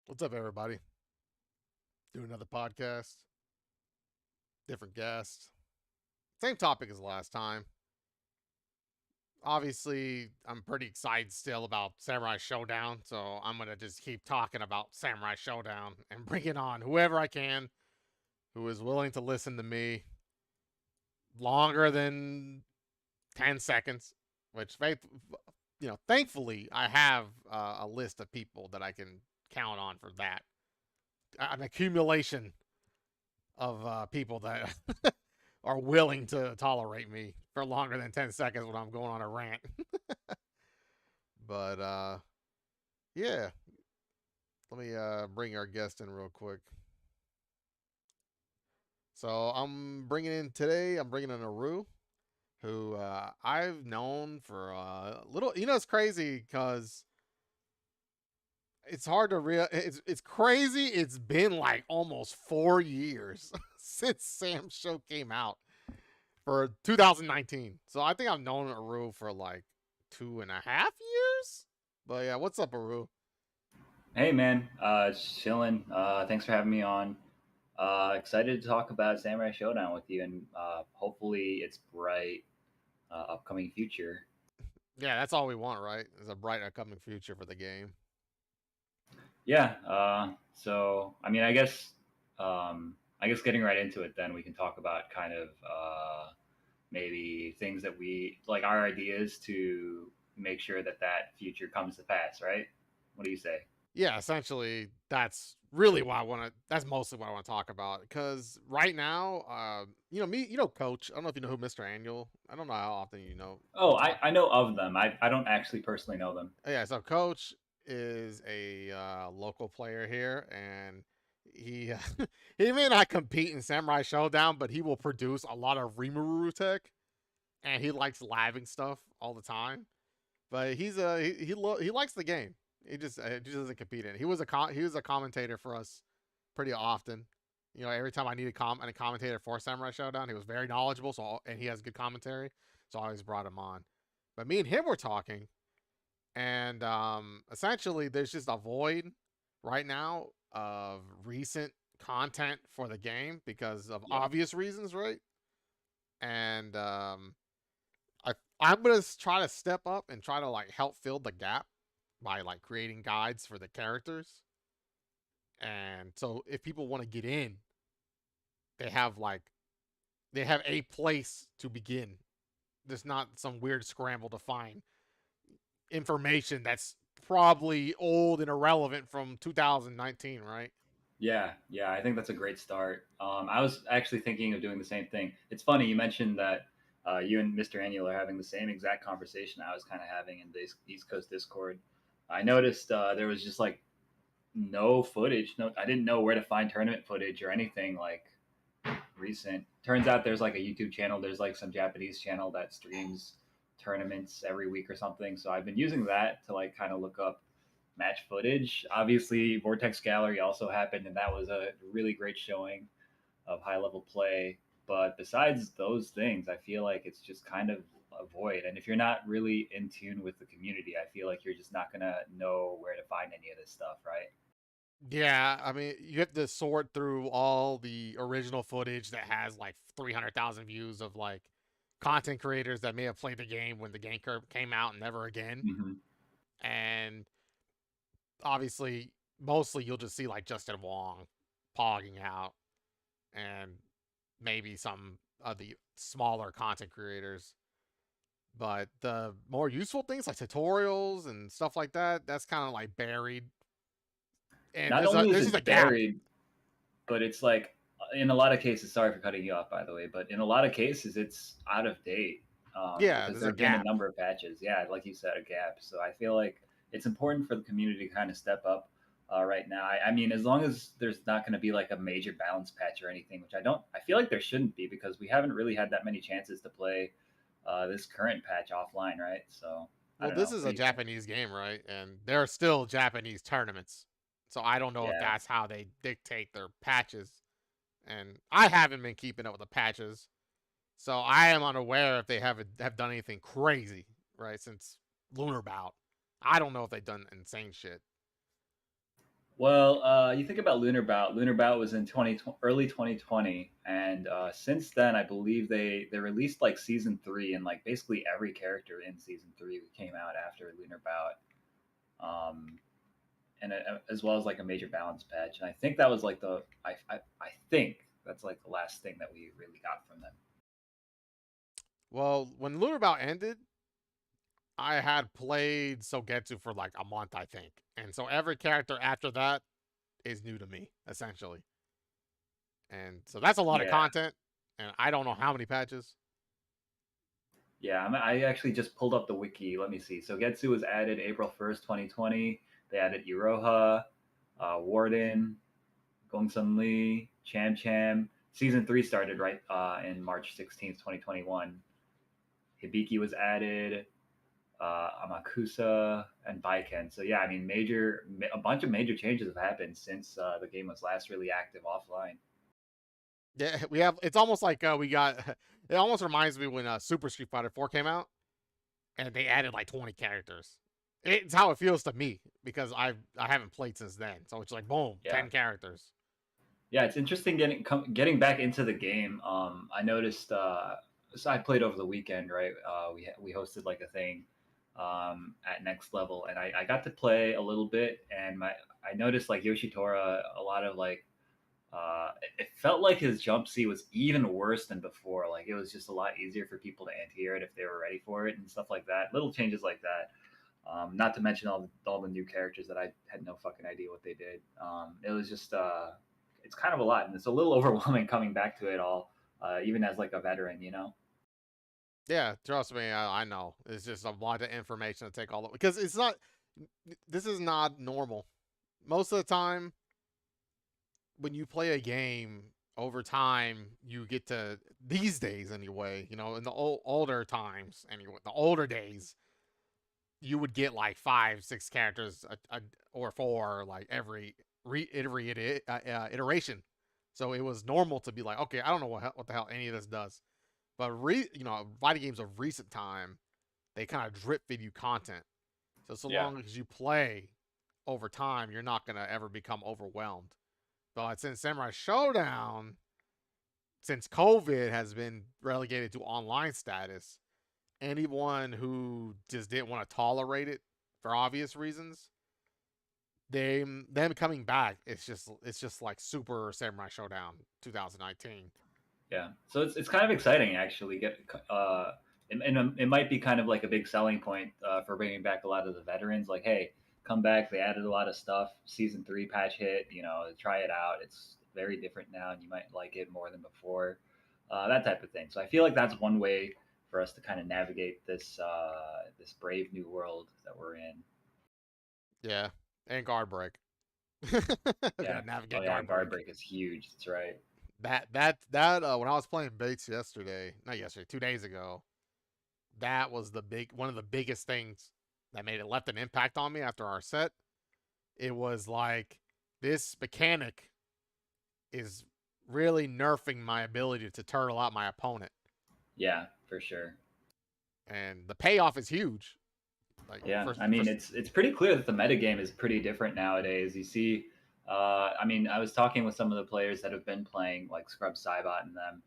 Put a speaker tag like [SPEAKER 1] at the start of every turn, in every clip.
[SPEAKER 1] What's up, everybody? Do another podcast, different guest, same topic as last time. Obviously, I'm pretty excited still about Samurai Showdown, so I'm gonna just keep talking about Samurai Showdown and bring it on whoever I can who is willing to listen to me longer than 10 seconds. Which, thankfully, I have a list of people that I can count on for that. An accumulation of people that are willing to tolerate me for longer than 10 seconds when I'm going on a rant. But yeah, let me bring our guest in real quick. So I'm bringing in Aroo, who I've known for a little. It's crazy because it's hard to real. It's crazy. It's been like almost 4 years since Sam's show came out for 2019. So I think I've known Aroo for like 2.5 years. But yeah, what's up, Aroo?
[SPEAKER 2] Hey man, chilling. Thanks for having me on. Excited to talk about Samurai Showdown with you, and hopefully it's bright upcoming future.
[SPEAKER 1] Yeah, that's all we want, right? Is a bright upcoming future for the game.
[SPEAKER 2] Yeah. I guess getting right into it, then we can talk about kind of maybe things that we like, our ideas to make sure that that future comes to pass. Right? What do you say?
[SPEAKER 1] Yeah, essentially, that's really what I want to. That's mostly what I want to talk about. Because right now, me, Coach. I don't know if you know who Mr. Annual. I don't know how often
[SPEAKER 2] Oh, I,
[SPEAKER 1] talk.
[SPEAKER 2] I know of them. I don't actually personally know them.
[SPEAKER 1] Yeah, so Coach is a local player here, and he he may not compete in Samurai Showdown, but he will produce a lot of Rimuru tech, and he likes living stuff all the time. But he likes the game. He just doesn't compete in it. He was a commentator for us pretty often. Every time I needed a commentator for Samurai Showdown, he was very knowledgeable. And he has good commentary, so I always brought him on. But me and him were talking, and essentially, there's just a void right now of recent content for the game because of
[SPEAKER 2] Yep.
[SPEAKER 1] obvious reasons, right? And I I'm gonna try to step up and try to like help fill the gap by like creating guides for the characters. And so if people want to get in, they have like they have a place to begin. There's not some weird scramble to find information that's probably old and irrelevant from 2019, right?
[SPEAKER 2] Yeah, I think that's a great start. I was actually thinking of doing the same thing. It's funny you mentioned that you and Mr. Annual are having the same exact conversation I was kind of having in the East Coast Discord. I noticed there was just like no footage. No, I didn't know where to find tournament footage or anything like recent. Turns out there's like a YouTube channel. There's like some Japanese channel that streams tournaments every week or something. So I've been using that to like kind of look up match footage. Obviously, Vortex Gallery also happened, and that was a really great showing of high level play. But besides those things, I feel like it's just kind of a void. And if you're not really in tune with the community, I feel like you're just not gonna know where to find any of this stuff, right?
[SPEAKER 1] Yeah, I mean, you have to sort through all the original footage that has like 300,000 views of like content creators that may have played the game when the game came out and never again.
[SPEAKER 2] Mm-hmm.
[SPEAKER 1] And obviously, mostly you'll just see like Justin Wong pogging out and maybe some of the smaller content creators. But the more useful things like tutorials and stuff like that, that's kind of like buried. And
[SPEAKER 2] Not only is
[SPEAKER 1] there's just a
[SPEAKER 2] it
[SPEAKER 1] gap.
[SPEAKER 2] buried, but it's like in a lot of cases. Sorry for cutting you off, by the way, but in a lot of cases, it's out of date
[SPEAKER 1] Yeah,
[SPEAKER 2] because
[SPEAKER 1] there's
[SPEAKER 2] there
[SPEAKER 1] a
[SPEAKER 2] have been a
[SPEAKER 1] gap.
[SPEAKER 2] number of patches. Yeah, like you said, a gap. So I feel like it's important for the community to kind of step up right now. I mean, as long as there's not going to be like a major balance patch or anything, which I don't. I feel like there shouldn't be because we haven't really had that many chances to play this current patch offline, right? So I
[SPEAKER 1] Well,
[SPEAKER 2] don't
[SPEAKER 1] this
[SPEAKER 2] know.
[SPEAKER 1] is
[SPEAKER 2] What
[SPEAKER 1] a
[SPEAKER 2] do you think?
[SPEAKER 1] Japanese game, right? And there are still Japanese tournaments. So I don't know if
[SPEAKER 2] Yeah.
[SPEAKER 1] that's how they dictate their patches. And I haven't been keeping up with the patches. So I am unaware if they have done anything crazy, right, since Lunar Bout. I don't know if they've done insane shit.
[SPEAKER 2] Well, you think about Lunar Bout. Lunar Bout was in early 2020, and since then, I believe they released like season three, and like basically every character in season three came out after Lunar Bout, um, and as well as like a major balance patch. And I think that was like I think that's like the last thing that we really got from them.
[SPEAKER 1] Well, when Lunar Bout ended, I had played Sogetsu for like a month, I think. And so every character after that is new to me, essentially. And so that's a lot of
[SPEAKER 2] Yeah,
[SPEAKER 1] content. And I don't know how many patches.
[SPEAKER 2] yeah. I actually just pulled up the wiki. Let me see. So Getsu was added April 1st, 2020. They added Iroha, Warden, Gongsun Lee, Cham Cham. Season three started right in March 16th, 2021. Hibiki was added, Amakusa, and Baiken. So yeah, I mean, a bunch of major changes have happened since the game was last really active offline.
[SPEAKER 1] Yeah, we have. It's almost like we got. It almost reminds me when Super Street Fighter 4 came out, and they added like 20 characters. It's how it feels to me because I haven't played since then. So it's like boom,
[SPEAKER 2] Yeah,
[SPEAKER 1] 10 characters.
[SPEAKER 2] yeah, it's interesting getting back into the game. I noticed. So I played over the weekend, right? We hosted like a thing at Next Level, and I got to play a little bit, and I noticed like Yoshitora, a lot of like it felt like his jump C was even worse than before. Like it was just a lot easier for people to anti-air it if they were ready for it and stuff like that. Little changes like that. Not to mention all the new characters that I had no fucking idea what they did. It was just it's kind of a lot, and it's a little overwhelming coming back to it all, even as like a veteran, you know.
[SPEAKER 1] Yeah, trust me, I know. It's just a lot of information to take all of because it's not. This is not normal. Most of the time, when you play a game over time, you get to these days anyway. You know, in the older times anyway, the older days, you would get like 5, 6 characters or four like every iteration. So it was normal to be like, okay, I don't know what the hell any of this does. But fighting games of recent time, they kind of drip feed you content. So
[SPEAKER 2] Yeah,
[SPEAKER 1] long as you play over time, you're not gonna ever become overwhelmed. But since Samurai Showdown, since COVID has been relegated to online status, anyone who just didn't want to tolerate it for obvious reasons, them coming back, it's just like Super Samurai Showdown 2019.
[SPEAKER 2] yeah. So it's kind of exciting actually. It might be kind of like a big selling point for bringing back a lot of the veterans. Like, hey, come back. They added a lot of stuff. Season three patch hit. You know, try it out. It's very different now, and you might like it more than before. That type of thing. So I feel like that's one way for us to kind of navigate this brave new world that we're in.
[SPEAKER 1] Yeah, and guard break.
[SPEAKER 2] Yeah.
[SPEAKER 1] Gotta
[SPEAKER 2] Oh
[SPEAKER 1] navigate
[SPEAKER 2] yeah,
[SPEAKER 1] guard
[SPEAKER 2] guard
[SPEAKER 1] break.
[SPEAKER 2] break is huge. That's right.
[SPEAKER 1] That when I was playing Bates yesterday, not yesterday, 2 days ago, that was one of the biggest things that made it left an impact on me after our set. It was like this mechanic is really nerfing my ability to turtle out my opponent,
[SPEAKER 2] Yeah, for sure.
[SPEAKER 1] and the payoff is huge. Like
[SPEAKER 2] Yeah,
[SPEAKER 1] for
[SPEAKER 2] I
[SPEAKER 1] for
[SPEAKER 2] mean it's pretty clear that the metagame is pretty different nowadays. You see, I mean, I was talking with some of the players that have been playing like Scrub Cybot and them,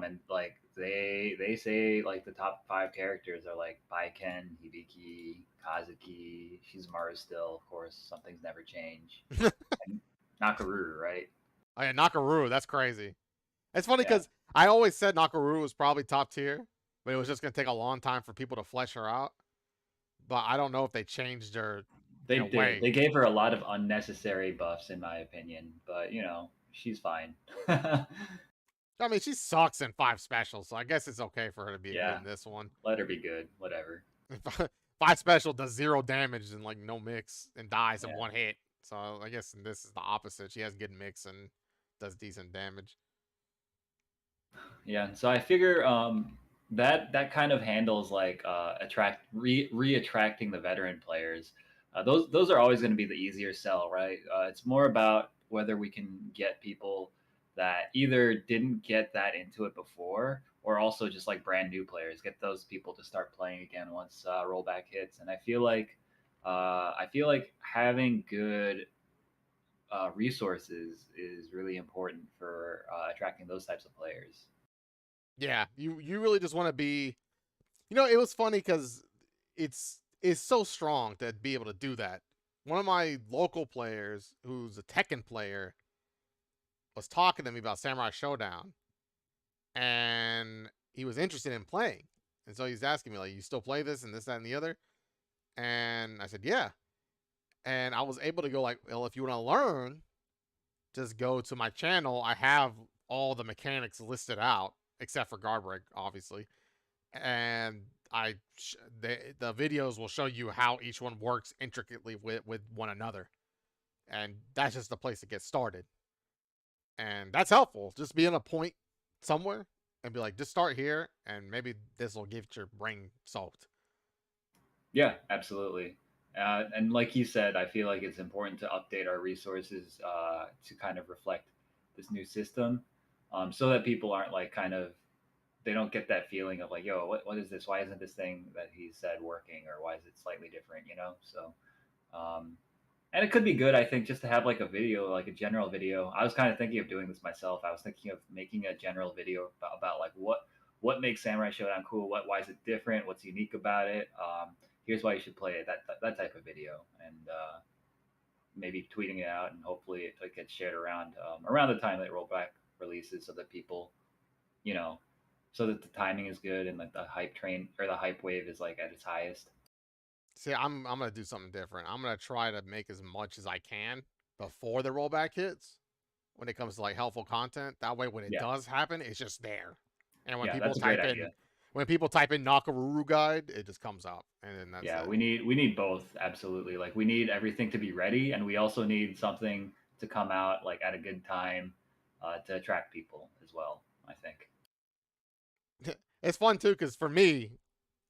[SPEAKER 2] and like they say like the top five characters are like Baiken, Hibiki, Kazuki, Shizumaru still, of course, some things never change, and Nakaruru, right?
[SPEAKER 1] oh yeah, Nakaruru, that's crazy. It's funny
[SPEAKER 2] Yeah,
[SPEAKER 1] because I always said Nakaruru was probably top tier, but it was just gonna take a long time for people to flesh her out. But I don't know if they changed her in
[SPEAKER 2] they
[SPEAKER 1] a
[SPEAKER 2] did.
[SPEAKER 1] way.
[SPEAKER 2] They gave her a lot of unnecessary buffs, in my opinion, but you know she's fine.
[SPEAKER 1] I mean, she sucks in 5 specials, so I guess it's okay for her to be good
[SPEAKER 2] Yeah,
[SPEAKER 1] in this one.
[SPEAKER 2] let her be good. Whatever.
[SPEAKER 1] 5 special does 0 damage and like no mix and dies in
[SPEAKER 2] Yeah.
[SPEAKER 1] one hit. So I guess this is the opposite. She has good mix and does decent damage.
[SPEAKER 2] Yeah, so I figure that kind of handles like attracting the veteran players. Those are always going to be the easier sell, right? It's more about whether we can get people that either didn't get that into it before, or also just like brand new players. Get those people to start playing again once rollback hits. And I feel like having good resources is really important for attracting those types of players.
[SPEAKER 1] Yeah, you really just want to be. It was funny because it's so strong to be able to do that. One of my local players, who's a Tekken player, was talking to me about Samurai Showdown, and he was interested in playing, and so he's asking me like, "You still play this and this, that, and the other?" And I said, "Yeah." And I was able to go like, "Well, if you want to learn, just go to my channel. I have all the mechanics listed out, except for guard break, obviously, and the videos will show you how each one works intricately with one another, and that's just the place to get started, and that's helpful. Just be in a point somewhere and be like, just start here, and maybe this will get your brain solved.
[SPEAKER 2] Yeah, absolutely. And like you said, I feel like it's important to update our resources to kind of reflect this new system, so that people aren't like kind of they don't get that feeling of like, yo, what is this? Why isn't this thing that he said working, or why is it slightly different? So um, and it could be good, I think, just to have like a video, like a general video. I was kind of thinking of doing this myself. I was thinking of making a general video about like what makes Samurai Showdown cool. Why is it different? What's unique about it? Here's why you should play it. That type of video, and maybe tweeting it out, and hopefully it gets shared around the time that Rollback releases, so that people, you know, so that the timing is good and like the hype train or the hype wave is like at its highest.
[SPEAKER 1] See, I'm gonna do something different. I'm gonna try to make as much as I can before the rollback hits when it comes to like helpful content. That way, when it
[SPEAKER 2] Yeah,
[SPEAKER 1] does happen, it's just there. And
[SPEAKER 2] yeah, that's a great idea.
[SPEAKER 1] when people type in Nakaruru guide, it just comes up, and then that's
[SPEAKER 2] Yeah,
[SPEAKER 1] it.
[SPEAKER 2] we need both, absolutely. Like we need everything to be ready, and we also need something to come out like at a good time to attract people as well, I think.
[SPEAKER 1] It's fun too because for me,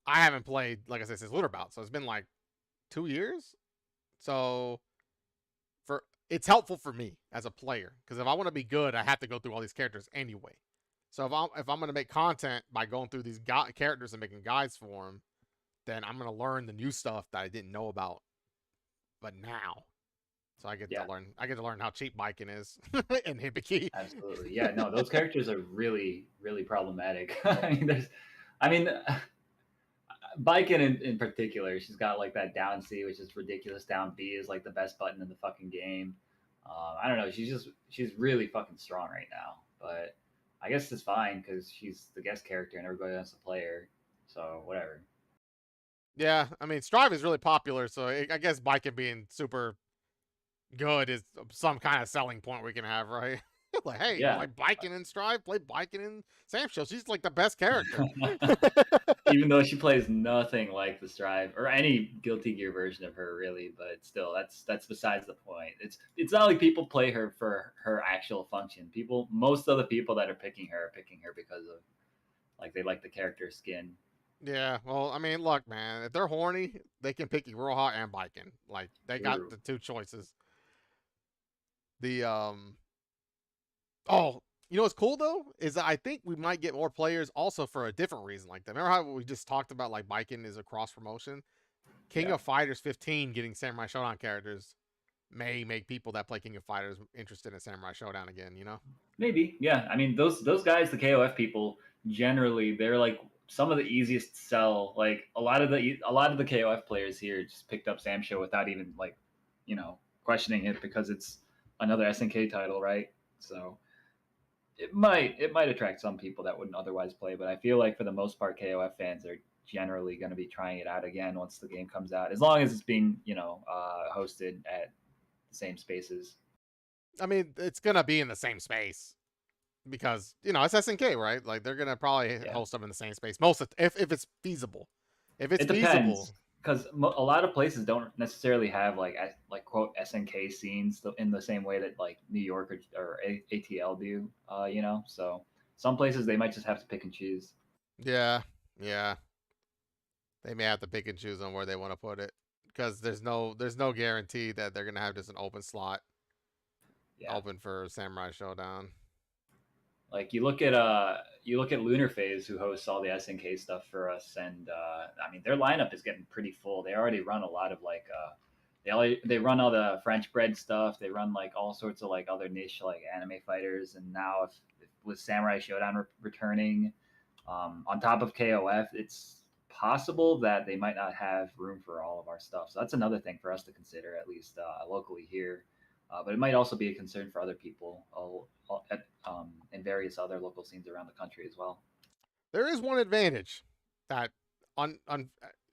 [SPEAKER 1] I haven't played like I said since Lunar Bout, so it's been like 2 years. So for it's helpful for me as a player because if I want to be good, I have to go through all these characters anyway. So if I'm gonna make content by going through these characters and making guides for them, then I'm gonna learn the new stuff that I didn't know about, but now. So
[SPEAKER 2] Yeah,
[SPEAKER 1] I get to learn how cheap biking is in Hibiki.
[SPEAKER 2] absolutely. Yeah, no, those characters are really, really problematic. I mean, Biken in particular, she's got like that down C, which is ridiculous. Down B is like the best button in the fucking game. I don't know. She's really fucking strong right now, but I guess it's fine because she's the guest character and everybody wants to play her. So whatever.
[SPEAKER 1] Yeah, I mean Strive is really popular, so I guess biking being super good is some kind of selling point we can have, right? Like, hey, you
[SPEAKER 2] Yeah.
[SPEAKER 1] like biking in Strive? Play biking in Sam Show. She's like the best character.
[SPEAKER 2] Even though she plays nothing like the Strive or any Guilty Gear version of her, really, but still, that's besides the point. It's not like people play her for her actual function. Most of the people that are picking her because of like they like the character skin.
[SPEAKER 1] Yeah, well, I mean, look, man, if they're horny, they can pick Iroha and biking. Like, they got
[SPEAKER 2] True.
[SPEAKER 1] the two choices. The Oh, you know what's cool though is that I think we might get more players also for a different reason like that. Remember how we just talked about like biking is a cross promotion? King
[SPEAKER 2] Yeah.
[SPEAKER 1] of Fighters 15 getting Samurai Shodown characters may make people that play King of Fighters interested in Samurai Shodown again, you know?
[SPEAKER 2] Maybe. Yeah. I mean, those guys, the KOF people, generally they're like some of the easiest to sell. Like a lot of the KOF players here just picked up Sam Show without even like, questioning it because it's another SNK title, right? So it might attract some people that wouldn't otherwise play, but I feel like for the most part, KOF fans are generally going to be trying it out again once the game comes out, as long as it's being hosted at the same spaces.
[SPEAKER 1] I mean, it's going to be in the same space because, it's SNK, right? Like they're going to probably
[SPEAKER 2] Yeah,
[SPEAKER 1] host them in the same space. Most of, if it's feasible. If it's
[SPEAKER 2] it depends
[SPEAKER 1] feasible,
[SPEAKER 2] because a lot of places don't necessarily have like quote SNK scenes in the same way that like New York or ATL do. So some places they might just have to pick and choose.
[SPEAKER 1] yeah. Yeah. They may have to pick and choose on where they want to put it because there's no guarantee that they're gonna have just an open slot
[SPEAKER 2] Yeah.
[SPEAKER 1] open for Samurai Showdown.
[SPEAKER 2] Like you look at Lunar Phase, who hosts all the SNK stuff for us, and I mean their lineup is getting pretty full. They already run a lot of like they run all the French bread stuff. They run like all sorts of like other niche like anime fighters. And now if with Samurai Showdown returning, on top of KOF, it's possible that they might not have room for all of our stuff. So that's another thing for us to consider, at least locally here. But it might also be a concern for other people in various other local scenes around the country as well.
[SPEAKER 1] There is one advantage that on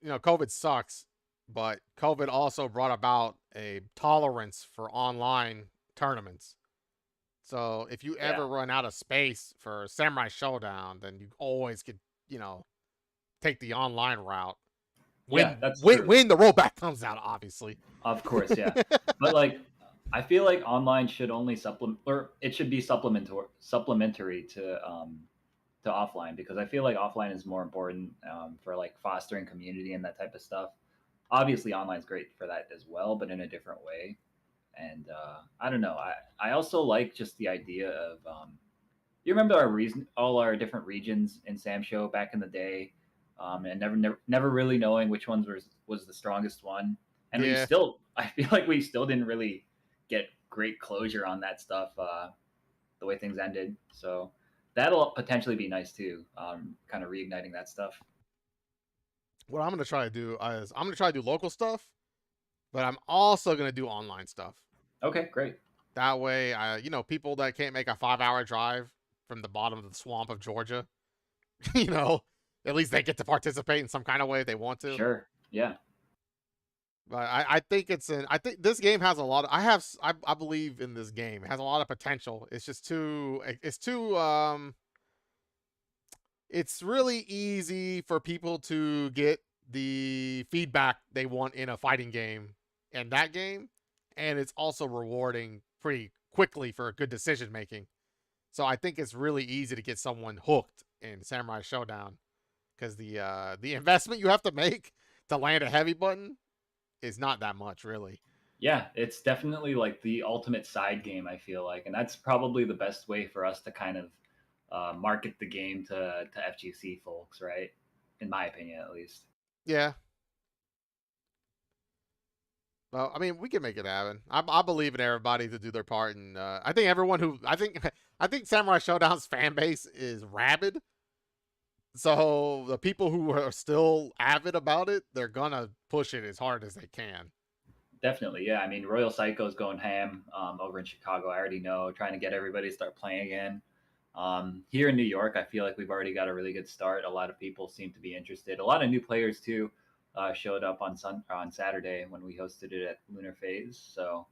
[SPEAKER 1] COVID sucks, but COVID also brought about a tolerance for online tournaments. So if you ever run out of space for Samurai Showdown, then you always could, take the online route. When the rollback comes out, obviously.
[SPEAKER 2] Of course, yeah. But like, I feel like online should only supplement, or it should be supplementary to offline, because I feel like offline is more important for like fostering community and that type of stuff. Obviously, online is great for that as well, but in a different way. And I don't know. I also like just the idea of you remember all our different regions in Sam Show back in the day, and never really knowing which ones was the strongest one. And we still, I feel like we still didn't really get great closure on that stuff the way things ended. So that'll potentially be nice too, kind of reigniting that stuff.
[SPEAKER 1] What I'm going to try to do is I'm going to try to do local stuff, but I'm also going to do online stuff.
[SPEAKER 2] Okay, great.
[SPEAKER 1] That way, people that can't make a 5-hour drive from the bottom of the swamp of Georgia, at least they get to participate in some kind of way if they want to.
[SPEAKER 2] Sure. Yeah.
[SPEAKER 1] But I think I think this game has a lot of, I believe in this game. It has a lot of potential. It's just it's really easy for people to get the feedback they want in a fighting game and that game. And it's also rewarding pretty quickly for good decision making. So I think it's really easy to get someone hooked in Samurai Showdown, because the investment you have to make to land a heavy button is not that much, really.
[SPEAKER 2] Yeah, it's definitely like the ultimate side game, I feel like, and that's probably the best way for us to kind of market the game to FGC folks, right? In my opinion, at least.
[SPEAKER 1] Yeah. Well, I mean, we can make it happen. I believe in everybody to do their part, and I think I think Samurai Showdown's fan base is rabid. So the people who are still avid about it, they're gonna push it as hard as they can.
[SPEAKER 2] Definitely, yeah. I mean, Royal Psycho's going ham over in Chicago. I already know, trying to get everybody to start playing again. Here in New York, I feel like we've already got a really good start. A lot of people seem to be interested. A lot of new players too showed up on Saturday when we hosted it at Lunar Phase. So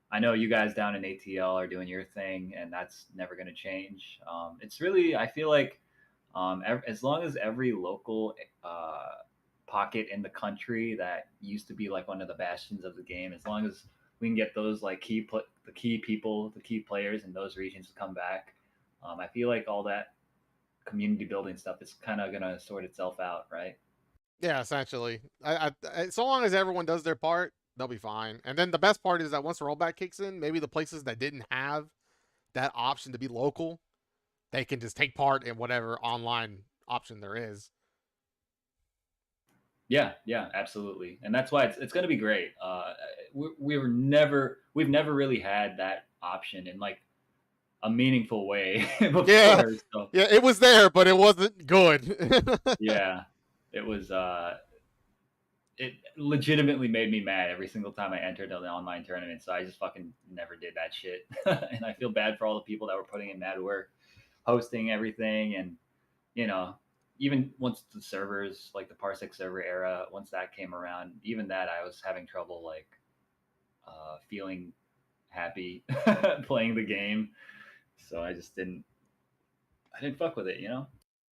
[SPEAKER 2] I know you guys down in ATL are doing your thing, and that's never going to change. It's really, I feel like, as long as every local pocket in the country that used to be like one of the bastions of the game, as long as we can get those like the key players in those regions to come back, I feel like all that community building stuff is kind of gonna sort itself out, right?
[SPEAKER 1] Yeah, essentially. So long as everyone does their part, they'll be fine. And then the best part is that once rollback kicks in, maybe the places that didn't have that option to be local, they can just take part in whatever online option there is.
[SPEAKER 2] Yeah, absolutely, and that's why it's going to be great. We've never really had that option in like a meaningful way before.
[SPEAKER 1] Yeah, so. Yeah, it was there, but it wasn't good.
[SPEAKER 2] Yeah, it was. It legitimately made me mad every single time I entered an online tournament. So I just fucking never did that shit, and I feel bad for all the people that were putting in mad work, hosting everything, and even once the servers, like the Parsec server era, once that came around, even that I was having trouble like feeling happy playing the game. So I didn't fuck with it,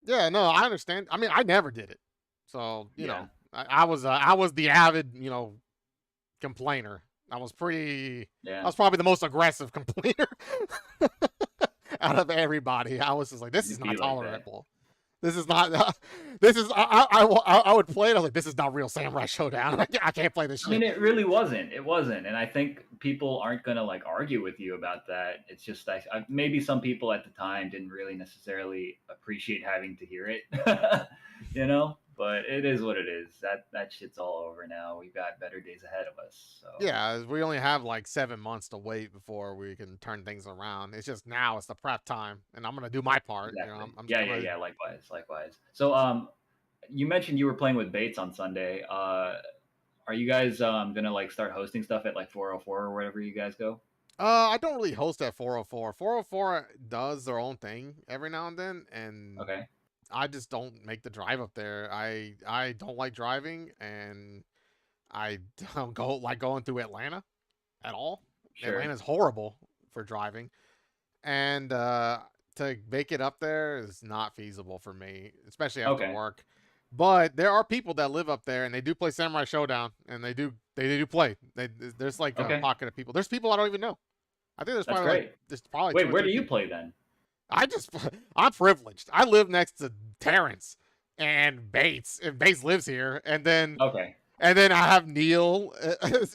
[SPEAKER 1] Yeah, no, I understand. I mean, I never did it. So, you know, I was the avid, complainer. I was probably the most aggressive complainer out of everybody. I was just like, this is not tolerable. This is not. I would play it. I was like, this is not real Samurai Showdown. I can't play this shit.
[SPEAKER 2] I mean, it really wasn't. It wasn't, and I think people aren't gonna like argue with you about that. It's just maybe some people at the time didn't really necessarily appreciate having to hear it, But it is what it is. That shit's all over now. We've got better days ahead of us. So
[SPEAKER 1] Yeah, we only have like 7 months to wait before we can turn things around. It's just now it's the prep time, and I'm gonna do my part. You know,
[SPEAKER 2] exactly.
[SPEAKER 1] I'm
[SPEAKER 2] Yeah,
[SPEAKER 1] I'm
[SPEAKER 2] yeah,
[SPEAKER 1] gonna
[SPEAKER 2] yeah. Likewise, likewise. So you mentioned you were playing with Bates on Sunday. Are you guys gonna like start hosting stuff at like 404 or wherever you guys go?
[SPEAKER 1] I don't really host at 404. 404 does their own thing every now and then, and
[SPEAKER 2] Okay,
[SPEAKER 1] I just don't make the drive up there. I don't like driving, and I don't go like going through Atlanta at all.
[SPEAKER 2] sure.
[SPEAKER 1] Atlanta's horrible for driving, and to make it up there is not feasible for me, especially after
[SPEAKER 2] Okay,
[SPEAKER 1] work. But there are people that live up there, and they do play Samurai Showdown, and they do play. There's like a
[SPEAKER 2] okay.
[SPEAKER 1] pocket of people. There's people I don't even know. I think
[SPEAKER 2] That's great.
[SPEAKER 1] there's probably two
[SPEAKER 2] Wait,
[SPEAKER 1] or
[SPEAKER 2] where
[SPEAKER 1] three
[SPEAKER 2] do you
[SPEAKER 1] people.
[SPEAKER 2] play then?
[SPEAKER 1] I just I'm privileged. I live next to Terrence and Bates, and Bates lives here,
[SPEAKER 2] Okay,
[SPEAKER 1] and then I have Neil,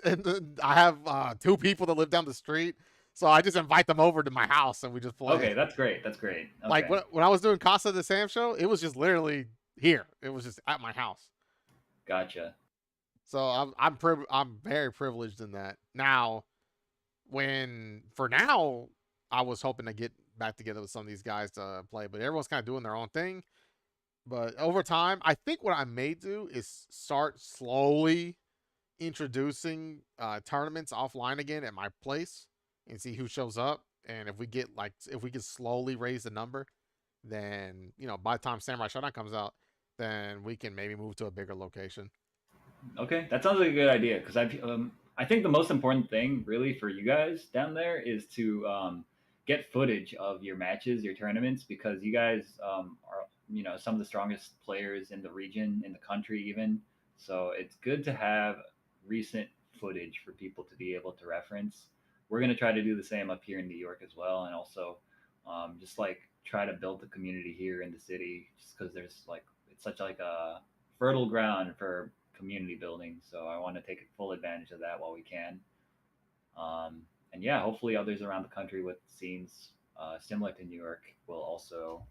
[SPEAKER 1] and then I have two people that live down the street. So I just invite them over to my house, and we just play.
[SPEAKER 2] okay. That's great. That's great.
[SPEAKER 1] Like
[SPEAKER 2] Okay,
[SPEAKER 1] when I was doing Casa de Sam show, it was just literally here. It was just at my house.
[SPEAKER 2] gotcha.
[SPEAKER 1] So I'm very privileged in that. Now, for now, I was hoping to get back together with some of these guys to play, but everyone's kind of doing their own thing. But over time, I think what I may do is start slowly introducing tournaments offline again at my place and see who shows up. And if we can slowly raise the number, then by the time Samurai Shodown comes out, then we can maybe move to a bigger location.
[SPEAKER 2] Okay, that sounds like a good idea because I think the most important thing really for you guys down there is to get footage of your matches, your tournaments, because you guys are some of the strongest players in the region, in the country even. So it's good to have recent footage for people to be able to reference. We're gonna try to do the same up here in New York as well, and also just like try to build the community here in the city, just because there's like it's such like a fertile ground for community building. So I want to take full advantage of that while we can. And yeah, hopefully others around the country with scenes similar to New York will also,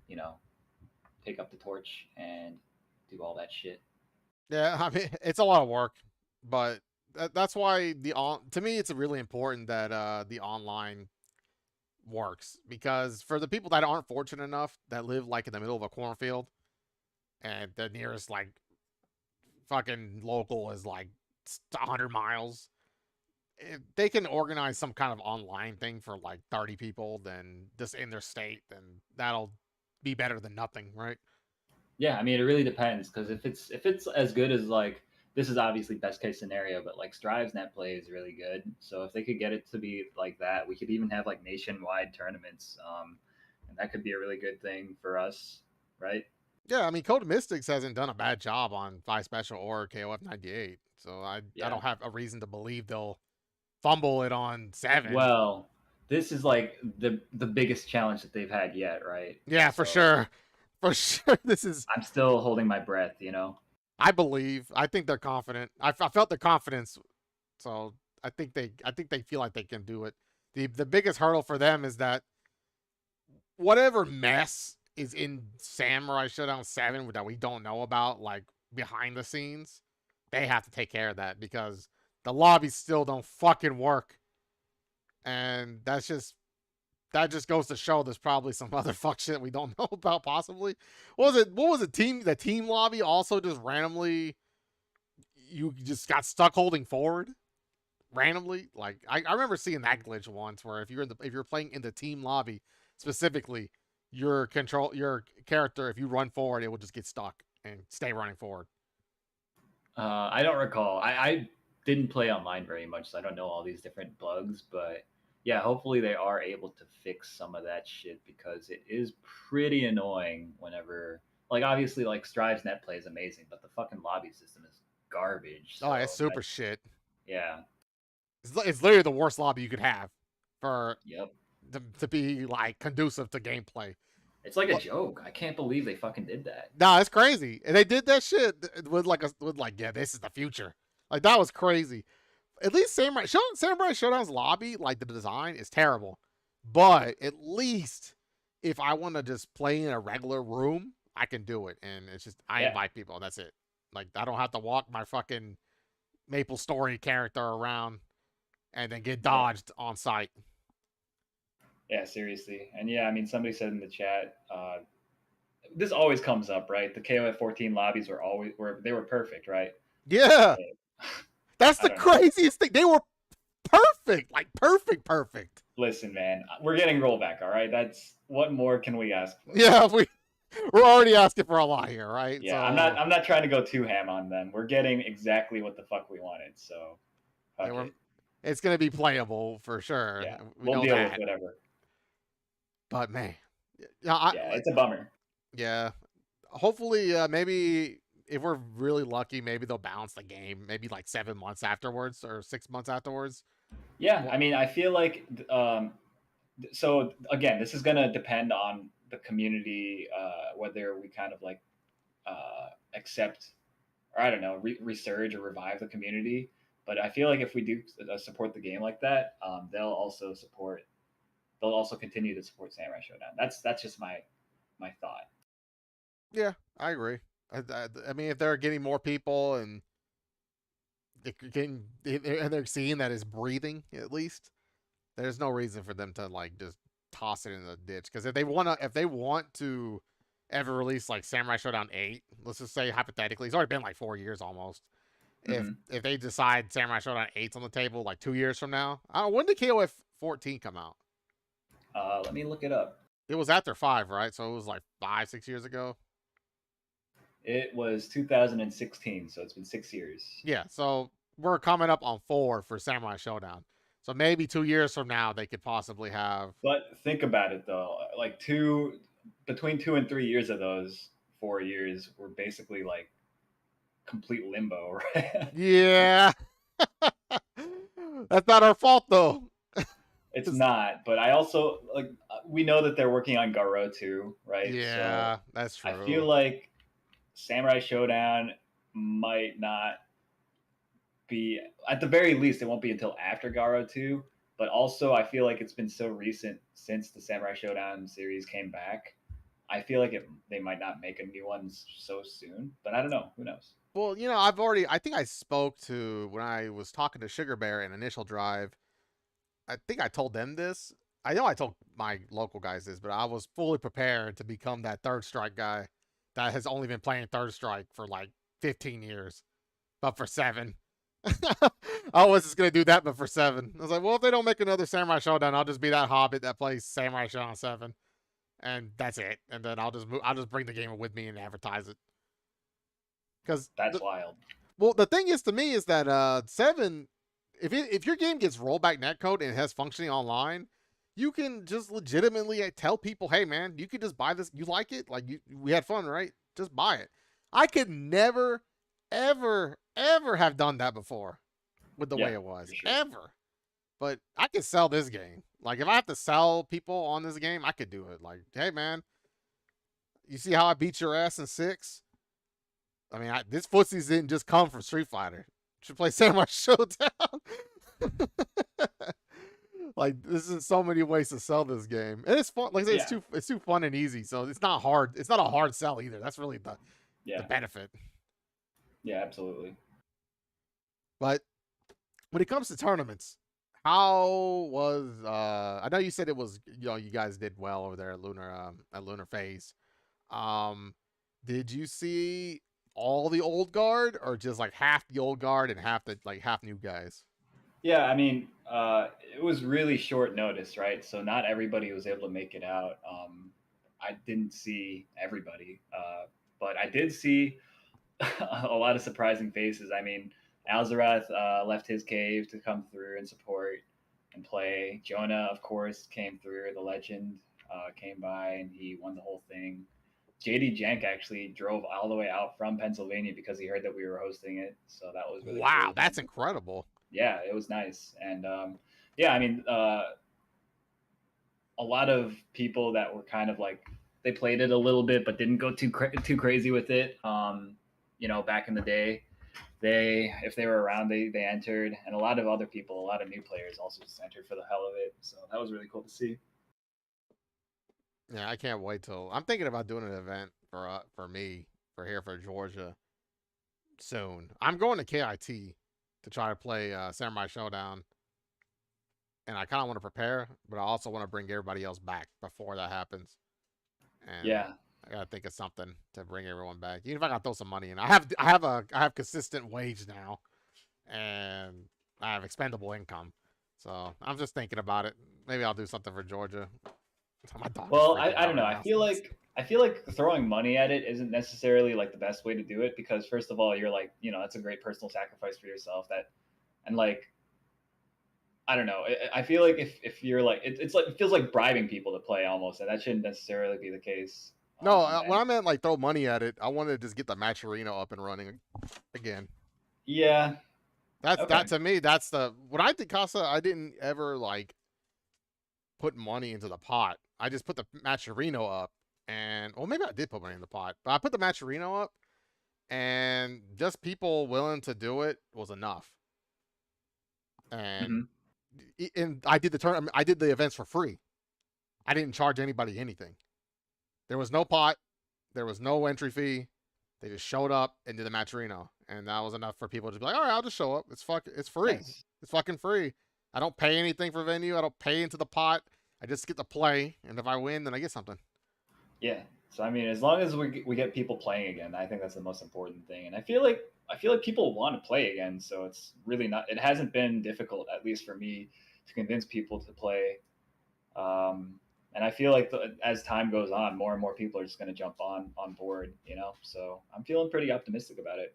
[SPEAKER 2] you know, take up the torch and do all that shit.
[SPEAKER 1] Yeah, I mean it's a lot of work, but that's why to me it's really important that the online works, because for the people that aren't fortunate enough that live like in the middle of a cornfield and the nearest like fucking local is like 100 miles, if they can organize some kind of online thing for like 30 people then just in their state, then that'll be better than nothing, right?
[SPEAKER 2] Yeah, I mean, it really depends because if it's as good as like this is obviously best case scenario, but like Strive's net play is really good. So if they could get it to be like that, we could even have like nationwide tournaments, and that could be a really good thing for us, right?
[SPEAKER 1] Yeah, I mean Code of Mystics hasn't done a bad job on 5 special or KOF 98, so I
[SPEAKER 2] Yeah.
[SPEAKER 1] don't have a reason to believe they'll fumble it on 7.
[SPEAKER 2] Well, this is like the biggest challenge that they've had yet, right?
[SPEAKER 1] Yeah, for
[SPEAKER 2] So
[SPEAKER 1] sure. For sure. This is,
[SPEAKER 2] I'm still holding my breath, you know.
[SPEAKER 1] I think they're confident. I felt the confidence. So I think they feel like they can do it. The biggest hurdle for them is that whatever mess is in Samurai Showdown 7 that we don't know about, like behind the scenes, they have to take care of that because the lobbies still don't fucking work. And that just goes to show there's probably some other fuck shit we don't know about possibly. What was it? The team lobby also just randomly you just got stuck holding forward randomly. Like I remember seeing that glitch once where if you're playing in the team lobby specifically, your character, if you run forward, it will just get stuck and stay running forward.
[SPEAKER 2] I don't recall. I didn't play online very much, so I don't know all these different bugs. But yeah, hopefully they are able to fix some of that shit because it is pretty annoying whenever, like, obviously, like Strive's net play is amazing, but the fucking lobby system is garbage.
[SPEAKER 1] Oh, it's
[SPEAKER 2] So
[SPEAKER 1] super shit.
[SPEAKER 2] yeah,
[SPEAKER 1] It's literally the worst lobby you could have for
[SPEAKER 2] yep.
[SPEAKER 1] to be like conducive to gameplay.
[SPEAKER 2] It's like a joke. I can't believe they fucking did that.
[SPEAKER 1] Nah, it's crazy. And they did that shit with like, yeah, this is the future. Like that was crazy. At least Samurai Showdown's lobby, like the design is terrible. But at least if I want to just play in a regular room, I can do it, and it's just I
[SPEAKER 2] Yeah.
[SPEAKER 1] invite people. That's it. Like I don't have to walk my fucking Maple Story character around and then get
[SPEAKER 2] Yeah.
[SPEAKER 1] dodged on site.
[SPEAKER 2] Yeah, seriously. And yeah, I mean, somebody said in the chat, this always comes up, right? The KOF 14 lobbies they were perfect, right?
[SPEAKER 1] Yeah, that's
[SPEAKER 2] I
[SPEAKER 1] the
[SPEAKER 2] don't know.
[SPEAKER 1] craziest thing. They were perfect, like perfect.
[SPEAKER 2] Listen, man, we're getting rollback. All right, that's what more can we ask for?
[SPEAKER 1] Yeah, we're already asking for a lot here, right?
[SPEAKER 2] Yeah,
[SPEAKER 1] So
[SPEAKER 2] I'm not trying to go too ham on them. We're getting exactly what the fuck we wanted. So
[SPEAKER 1] yeah,
[SPEAKER 2] fuck it.
[SPEAKER 1] it's gonna be playable for sure.
[SPEAKER 2] Yeah,
[SPEAKER 1] We
[SPEAKER 2] we'll
[SPEAKER 1] know
[SPEAKER 2] deal with
[SPEAKER 1] that.
[SPEAKER 2] whatever.
[SPEAKER 1] But man, yeah, I,
[SPEAKER 2] Yeah, it's a bummer.
[SPEAKER 1] yeah. Hopefully, maybe if we're really lucky, maybe they'll balance the game. Maybe like 7 months afterwards or 6 months afterwards.
[SPEAKER 2] Yeah,
[SPEAKER 1] Well,
[SPEAKER 2] I mean, I feel like so again, this is gonna depend on the community, whether we kind of like accept or I don't know, resurge or revive the community. But I feel like if we do support the game like that, they'll also continue to support Samurai Showdown. That's just my thought.
[SPEAKER 1] yeah, I agree. I mean, if they're getting more people and they're seeing that it's breathing at least, there's no reason for them to like just toss it in the ditch. Because if they want to ever release like Samurai Showdown 8, let's just say hypothetically, it's already been like 4 years almost.
[SPEAKER 2] Mm-hmm.
[SPEAKER 1] If they decide Samurai Showdown 8's on the table like 2 years from now, when did KOF 14 come out?
[SPEAKER 2] Let me look it up.
[SPEAKER 1] It was after 5, right? So it was like 5-6 years ago.
[SPEAKER 2] It was 2016, so it's been 6 years.
[SPEAKER 1] Yeah, so we're coming up on 4 for Samurai Showdown. So maybe 2 years from now they could possibly have.
[SPEAKER 2] But think about it though, like between 2 and 3 years of those 4 years were basically like complete limbo, right?
[SPEAKER 1] Yeah, that's not our fault though.
[SPEAKER 2] It's not, but I also like we know that they're working on Garo too, right? So
[SPEAKER 1] Yeah, that's
[SPEAKER 2] I
[SPEAKER 1] true.
[SPEAKER 2] feel like Samurai Showdown might not be at the very least it won't be until after Garo 2, but also I feel like it's been so recent since the Samurai Showdown series came back. I feel like they might not make a new one so soon, but I don't know. Who knows?
[SPEAKER 1] Well, I think I spoke to when I was talking to Sugar Bear in Initial Drive. I think I told them this. I know I told my local guys this, but I was fully prepared to become that Third Strike guy that has only been playing Third Strike for like 15 years, but for 7. I was just gonna do that, but for 7. I was like, well, if they don't make another Samurai Showdown, I'll just be that hobbit that plays Samurai Showdown 7, and that's it. And then I'll just bring the game with me and advertise it. Because
[SPEAKER 2] That's wild.
[SPEAKER 1] well, the thing is to me is that 7, if your game gets rollback netcode and it has functioning online, you can just legitimately tell people, hey man, you could just buy this. You like it? Like we had fun, right? Just buy it. I could never, ever have done that before with the
[SPEAKER 2] Yeah,
[SPEAKER 1] way it was.
[SPEAKER 2] for sure.
[SPEAKER 1] Ever. But I could sell this game. Like if I have to sell people on this game, I could do it. Like, hey man, you see how I beat your ass in 6? I mean, this footsies didn't just come from Street Fighter. You should play Samurai Showdown. Like, this is so many ways to sell this game, and it's fun. Like I said,
[SPEAKER 2] Yeah.
[SPEAKER 1] it's too fun and easy, so it's not hard. It's not a hard sell either. That's really the
[SPEAKER 2] Yeah.
[SPEAKER 1] benefit.
[SPEAKER 2] Yeah, absolutely.
[SPEAKER 1] But when it comes to tournaments, how was I know you said it was you guys did well over there at Lunar Phase. Um, did you see all the old guard or just like half the old guard and half new guys?
[SPEAKER 2] Yeah, I mean, it was really short notice, right? So not everybody was able to make it out. I didn't see everybody, but I did see a lot of surprising faces. I mean, Alzarath left his cave to come through and support and play. Jonah, of course, came through. The legend came by and he won the whole thing. JD Jank actually drove all the way out from Pennsylvania because he heard that we were hosting it. So that was really
[SPEAKER 1] Wow,
[SPEAKER 2] cool.
[SPEAKER 1] that's incredible.
[SPEAKER 2] Yeah, it was nice. And yeah, I mean, a lot of people that were kind of like they played it a little bit, but didn't go too crazy with it. Back in the day, if they were around, they entered, and a lot of other people, a lot of new players also just entered for the hell of it. So that was really cool to see.
[SPEAKER 1] Yeah, I can't wait till I'm thinking about doing an event for me for here for Georgia soon. I'm going to KIT to try to play Samurai Showdown, and I kind of want to prepare, but I also want to bring everybody else back before that happens. And
[SPEAKER 2] Yeah.
[SPEAKER 1] I gotta think of something to bring everyone back. Even if I gotta throw some money in, I have consistent wage now, and I have expendable income. So I'm just thinking about it. Maybe I'll do something for Georgia. My dog is
[SPEAKER 2] Well,
[SPEAKER 1] freaking
[SPEAKER 2] I
[SPEAKER 1] out
[SPEAKER 2] don't know.
[SPEAKER 1] right now.
[SPEAKER 2] I feel like throwing money at it isn't necessarily like the best way to do it because first of all, you're like, that's a great personal sacrifice for yourself that and like I don't know. I feel like if you're like it's like it feels like bribing people to play almost, and that shouldn't necessarily be the case.
[SPEAKER 1] No, when
[SPEAKER 2] And
[SPEAKER 1] I meant like throw money at it, I wanted to just get the match arena up and running again.
[SPEAKER 2] yeah,
[SPEAKER 1] That
[SPEAKER 2] okay.
[SPEAKER 1] to me. That's the when I did Casa. I didn't ever like put money into the pot. I just put the Matcherino up, and well, maybe I did put money in the pot, but I put the Matcherino up, and just people willing to do it was enough. And
[SPEAKER 2] Mm-hmm.
[SPEAKER 1] I did the tournament. I did the events for free. I didn't charge anybody anything. There was no pot. There was no entry fee. They just showed up and did the Matcherino, and that was enough for people to be like, all right, I'll just show up. It's free.
[SPEAKER 2] Nice.
[SPEAKER 1] It's fucking free. I don't pay anything for venue. I don't pay into the pot. I just get to play, and if I win, then I get something.
[SPEAKER 2] Yeah. So I mean, as long as we get people playing again, I think that's the most important thing. And I feel like people want to play again. So it's really not. It hasn't been difficult, at least for me, to convince people to play. And I feel like as time goes on, more and more people are just going to jump on board. So I'm feeling pretty optimistic about it.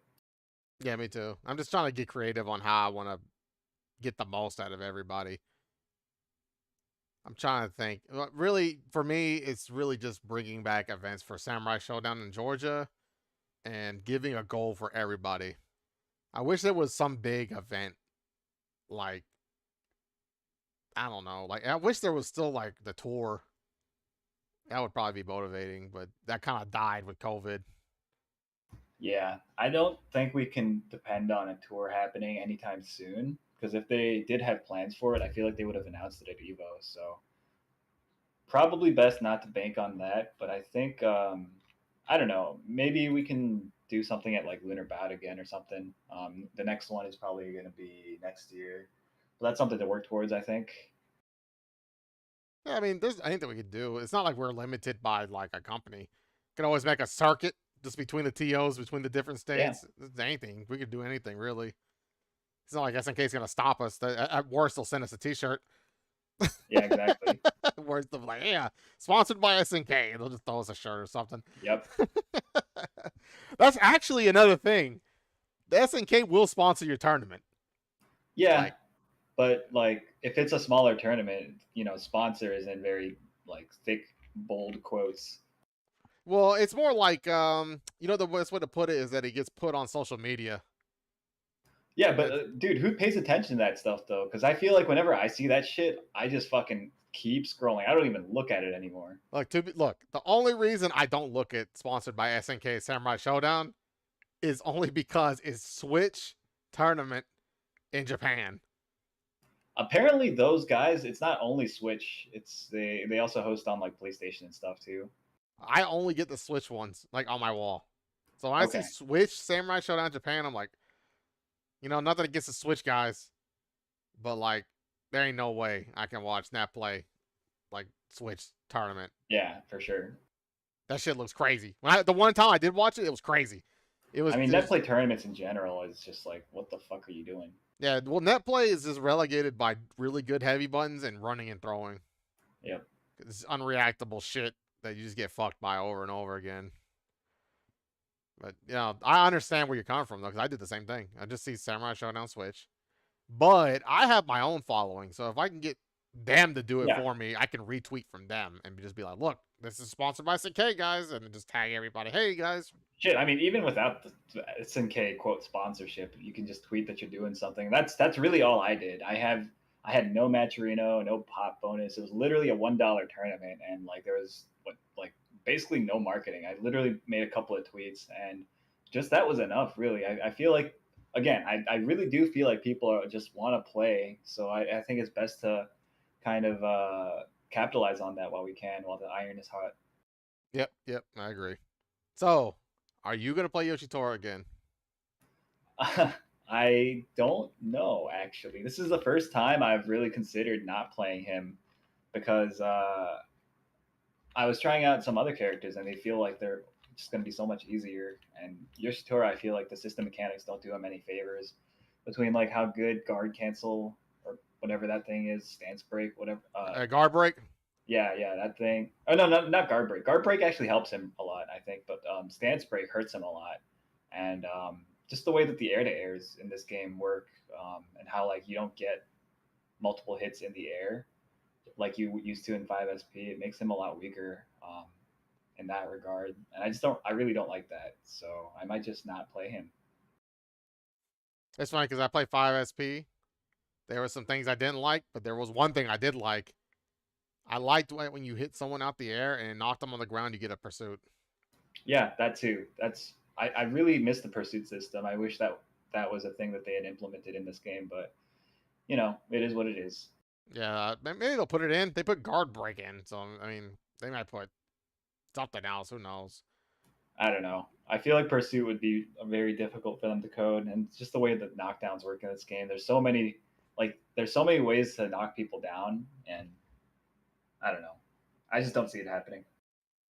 [SPEAKER 1] Yeah, me too. I'm just trying to get creative on how I want to get the most out of everybody. I'm trying to think. Really, for me, it's really just bringing back events for Samurai Showdown in Georgia and giving a goal for everybody. I wish there was some big event, like, I don't know. Like, I wish there was still, like, the tour. That would probably be motivating, but that kind of died with COVID.
[SPEAKER 2] Yeah, I don't think we can depend on a tour happening anytime soon because if they did have plans for it, I feel like they would have announced it at Evo. So probably best not to bank on that. But I think I don't know. Maybe we can do something at like Lunar Bout again or something. The next one is probably going to be next year, but that's something to work towards. I think.
[SPEAKER 1] Yeah, I mean, there's anything we could do. It's not like we're limited by, like, a company. Could always make a circuit just between the TOs, between the different
[SPEAKER 2] Yeah.
[SPEAKER 1] states. It's anything. We could do anything, really. It's not like SNK is going to stop us. At worst, they'll send us a T-shirt.
[SPEAKER 2] Yeah. Exactly.
[SPEAKER 1] Worst, they'll be like, yeah, sponsored by SNK. They'll just throw us a shirt or something.
[SPEAKER 2] Yep.
[SPEAKER 1] That's actually another thing. The SNK will sponsor your tournament.
[SPEAKER 2] Yeah.
[SPEAKER 1] Like,
[SPEAKER 2] But like, if it's a smaller tournament, sponsor is in very like thick, bold quotes.
[SPEAKER 1] well, it's more like, the best way to put it is that it gets put on social media.
[SPEAKER 2] Yeah, but
[SPEAKER 1] It's,
[SPEAKER 2] dude, who pays attention to that stuff though? Because I feel like whenever I see that shit, I just fucking keep scrolling. I don't even look at it anymore.
[SPEAKER 1] look, the only reason I don't look at sponsored by SNK Samurai Showdown is only because it's Switch tournament in Japan.
[SPEAKER 2] Apparently, those guys, it's not only Switch. It's they also host on like PlayStation and stuff too.
[SPEAKER 1] I only get the Switch ones like on my wall. So when I see
[SPEAKER 2] Okay.
[SPEAKER 1] Switch Samurai Showdown Japan, I'm like, nothing against the Switch guys, but like, there ain't no way I can watch Nat play like Switch tournament.
[SPEAKER 2] Yeah, for sure.
[SPEAKER 1] That shit looks crazy. The one time I did watch it, it was crazy. It was
[SPEAKER 2] I mean,
[SPEAKER 1] just
[SPEAKER 2] Netplay tournaments in general is just like, what the fuck are you doing?
[SPEAKER 1] yeah. Well, net play is just relegated by really good heavy buttons and running and throwing.
[SPEAKER 2] Yep.
[SPEAKER 1] It's unreactable shit that you just get fucked by over and over again. But I understand where you're coming from though, because I did the same thing. I just see Samurai Showdown Switch, but I have my own following, so if I can get them to do it
[SPEAKER 2] Yeah.
[SPEAKER 1] for me, I can retweet from them and just be like, "Look, this is sponsored by SNK, guys," and just tag everybody. Hey, guys.
[SPEAKER 2] Shit, I mean, even without the SNK quote sponsorship, you can just tweet that you're doing something. That's really all I did. I had no Matcherino, no pop bonus. It was literally a $1 tournament, and like there was basically no marketing. I literally made a couple of tweets, and just that was enough. Really, I feel like again, I really do feel like people just want to play. So I think it's best to kind of capitalize on that while we can, while the iron is hot.
[SPEAKER 1] Yep, I agree. So, are you gonna play Yoshitora again?
[SPEAKER 2] I don't know actually. This is the first time I've really considered not playing him because I was trying out some other characters and they feel like they're just going to be so much easier. And Yoshitora, I feel like the system mechanics don't do him any favors between like how good guard cancel or whatever that thing is, stance break, whatever.
[SPEAKER 1] Guard break.
[SPEAKER 2] Yeah, that thing. Oh no, not guard break. Guard break actually helps him a lot, I think, but stance break hurts him a lot. And just the way that the air to airs in this game work, and how like you don't get multiple hits in the air like you used to in 5SP, it makes him a lot weaker in that regard. And I really don't like that. So I might just not play him.
[SPEAKER 1] It's funny because I play 5SP. There were some things I didn't like, but there was one thing I did like. I liked when you hit someone out the air and knock them on the ground, you get a pursuit.
[SPEAKER 2] Yeah, that too. I really miss the pursuit system. I wish that was a thing that they had implemented in this game, but it is what it is.
[SPEAKER 1] Yeah, maybe they'll put it in. They put guard break in, so I mean, they might put something else. Who knows?
[SPEAKER 2] I don't know. I feel like pursuit would be very difficult for them to code, and it's just the way that knockdowns work in this game. There's so many ways to knock people down, and I don't know. I just don't see it happening.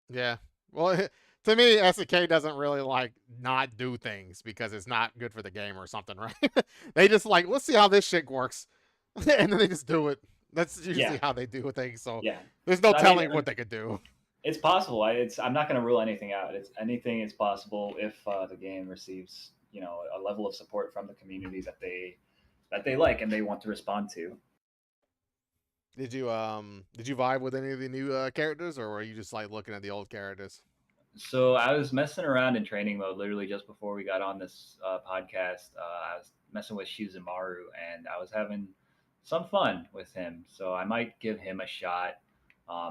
[SPEAKER 1] Yeah. Well, to me, SNK doesn't really like not do things because it's not good for the game or something, right? They just like, let's see how this shit works, and then they just do it. That's usually
[SPEAKER 2] Yeah,
[SPEAKER 1] how they do things. So
[SPEAKER 2] yeah.
[SPEAKER 1] there's no
[SPEAKER 2] I mean,
[SPEAKER 1] telling what they could do.
[SPEAKER 2] it's possible. I'm not going to rule anything out. It's anything is possible if the game receives a level of support from the community that they like and they want to respond to.
[SPEAKER 1] Did you vibe with any of the new characters, or were you just like looking at the old characters?
[SPEAKER 2] So I was messing around in training mode literally just before we got on this podcast. I was messing with Shizumaru and I was having some fun with him. So I might give him a shot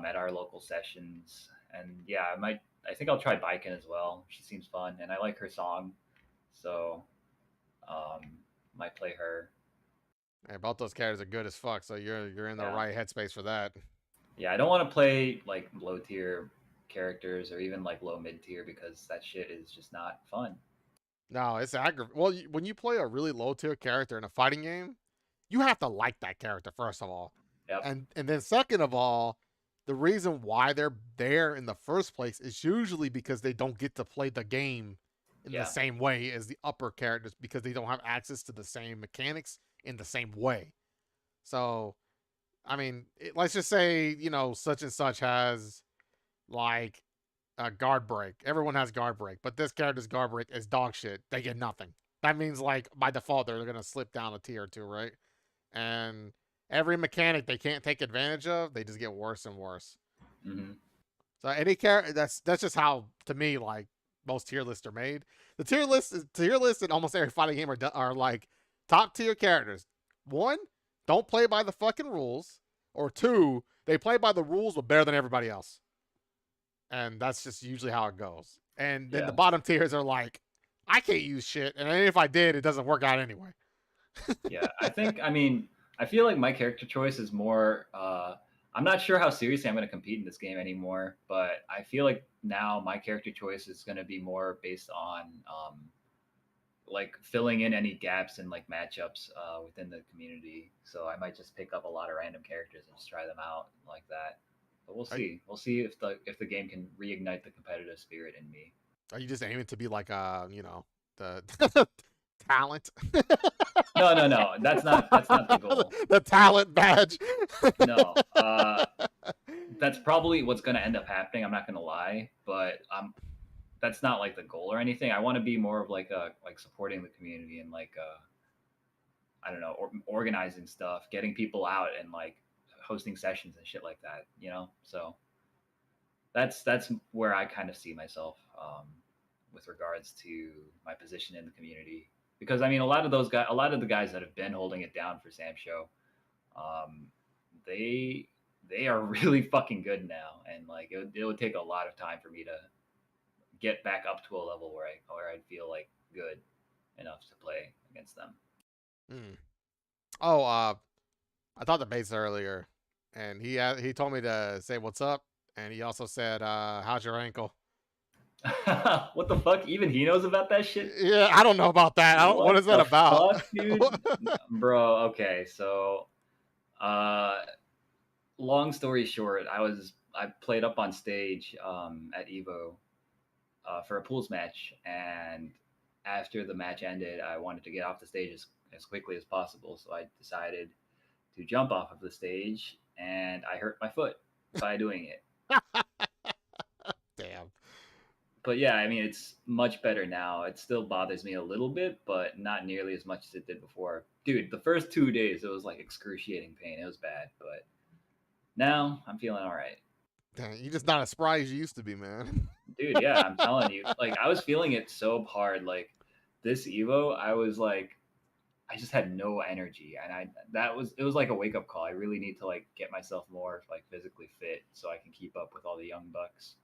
[SPEAKER 2] at our local sessions. And yeah, I think I'll try Biken as well. She seems fun and I like her song. So um, might play her.
[SPEAKER 1] Hey, both those characters are good as fuck, so you're in the
[SPEAKER 2] Yeah.
[SPEAKER 1] right headspace for that.
[SPEAKER 2] Yeah, I don't want to play like low tier characters or even like low mid tier because that shit is just not fun.
[SPEAKER 1] No, it's aggravating. Well, when you play a really low tier character in a fighting game, you have to like that character first of all,
[SPEAKER 2] Yep.
[SPEAKER 1] and then second of all, the reason why they're there in the first place is usually because they don't get to play the game in the
[SPEAKER 2] Yeah.
[SPEAKER 1] same way as the upper characters because they don't have access to the same mechanics in the same way. So, I mean, let's just say such and such has like a guard break. Everyone has guard break, but this character's guard break is dog shit. They get nothing. That means like by default they're gonna slip down a tier or two, right? And every mechanic they can't take advantage of, they just get worse and worse.
[SPEAKER 2] Mm-hmm.
[SPEAKER 1] So any character that's just how to me like most tier lists are made. The tier list in almost every fighting game are like top tier characters. One, don't play by the fucking rules, or two, they play by the rules but better than everybody else. And that's just usually how it goes. And then
[SPEAKER 2] Yeah.
[SPEAKER 1] the bottom tiers are like, I can't use shit, and if I did, it doesn't work out anyway.
[SPEAKER 2] Yeah, I feel like my character choice is more. I'm not sure how seriously I'm going to compete in this game anymore, but I feel like now my character choice is going to be more based on like filling in any gaps in like matchups within the community. So I might just pick up a lot of random characters and just try them out like that. But we'll see. We'll see if the game can reignite the competitive spirit in me.
[SPEAKER 1] Are you just aiming to be like the talent?
[SPEAKER 2] No. That's not the goal.
[SPEAKER 1] The talent badge.
[SPEAKER 2] No. That's probably what's going to end up happening. I'm not going to lie, but that's not like the goal or anything. I want to be more of like supporting the community and like I don't know, organizing stuff, getting people out and like hosting sessions and shit like that. So that's where I kind of see myself with regards to my position in the community. Because I mean, a lot of the guys that have been holding it down for Sam Show, um, they are really fucking good now, and like it would take a lot of time for me to get back up to a level where I'd feel like good enough to play against them.
[SPEAKER 1] Hmm. Oh, I talked to Bates earlier, and he told me to say what's up, and he also said, "How's your ankle?"
[SPEAKER 2] What the fuck? Even he knows about that shit?
[SPEAKER 1] Yeah, I don't know about that. What
[SPEAKER 2] What
[SPEAKER 1] is that
[SPEAKER 2] the
[SPEAKER 1] about?
[SPEAKER 2] fuck, dude? Bro, okay, so uh long story short, I played up on stage at Evo for a pools match, and after the match ended, I wanted to get off the stage as quickly as possible, so I decided to jump off of the stage, and I hurt my foot by doing it.
[SPEAKER 1] Damn.
[SPEAKER 2] But yeah, I mean, it's much better now. It still bothers me a little bit, but not nearly as much as it did before. Dude, the first 2 days, it was like excruciating pain. It was bad, but now I'm feeling all right.
[SPEAKER 1] Damn, you're just not as spry as you used to be, man.
[SPEAKER 2] Dude, yeah, I'm telling you. Like, I was feeling it so hard. Like, this Evo, I was like, I just had no energy. And it was like a wake up call. I really need to like get myself more like physically fit so I can keep up with all the young bucks.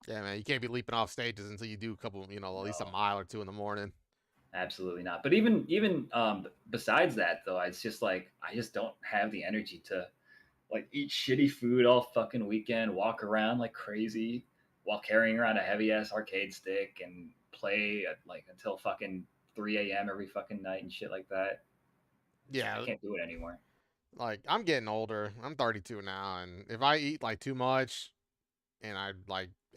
[SPEAKER 1] Yeah, man, you can't be leaping off stages until you do a couple, at least a
[SPEAKER 2] No.
[SPEAKER 1] mile or two in the morning.
[SPEAKER 2] Absolutely not. But even besides that though, it's just like I just don't have the energy to like eat shitty food all fucking weekend, walk around like crazy while carrying around a heavy ass arcade stick and play at, like until fucking 3 a.m. every fucking night and shit like that. I
[SPEAKER 1] Yeah,
[SPEAKER 2] can't do it anymore.
[SPEAKER 1] like I'm getting older. I'm 32 now, and if I eat like too much and I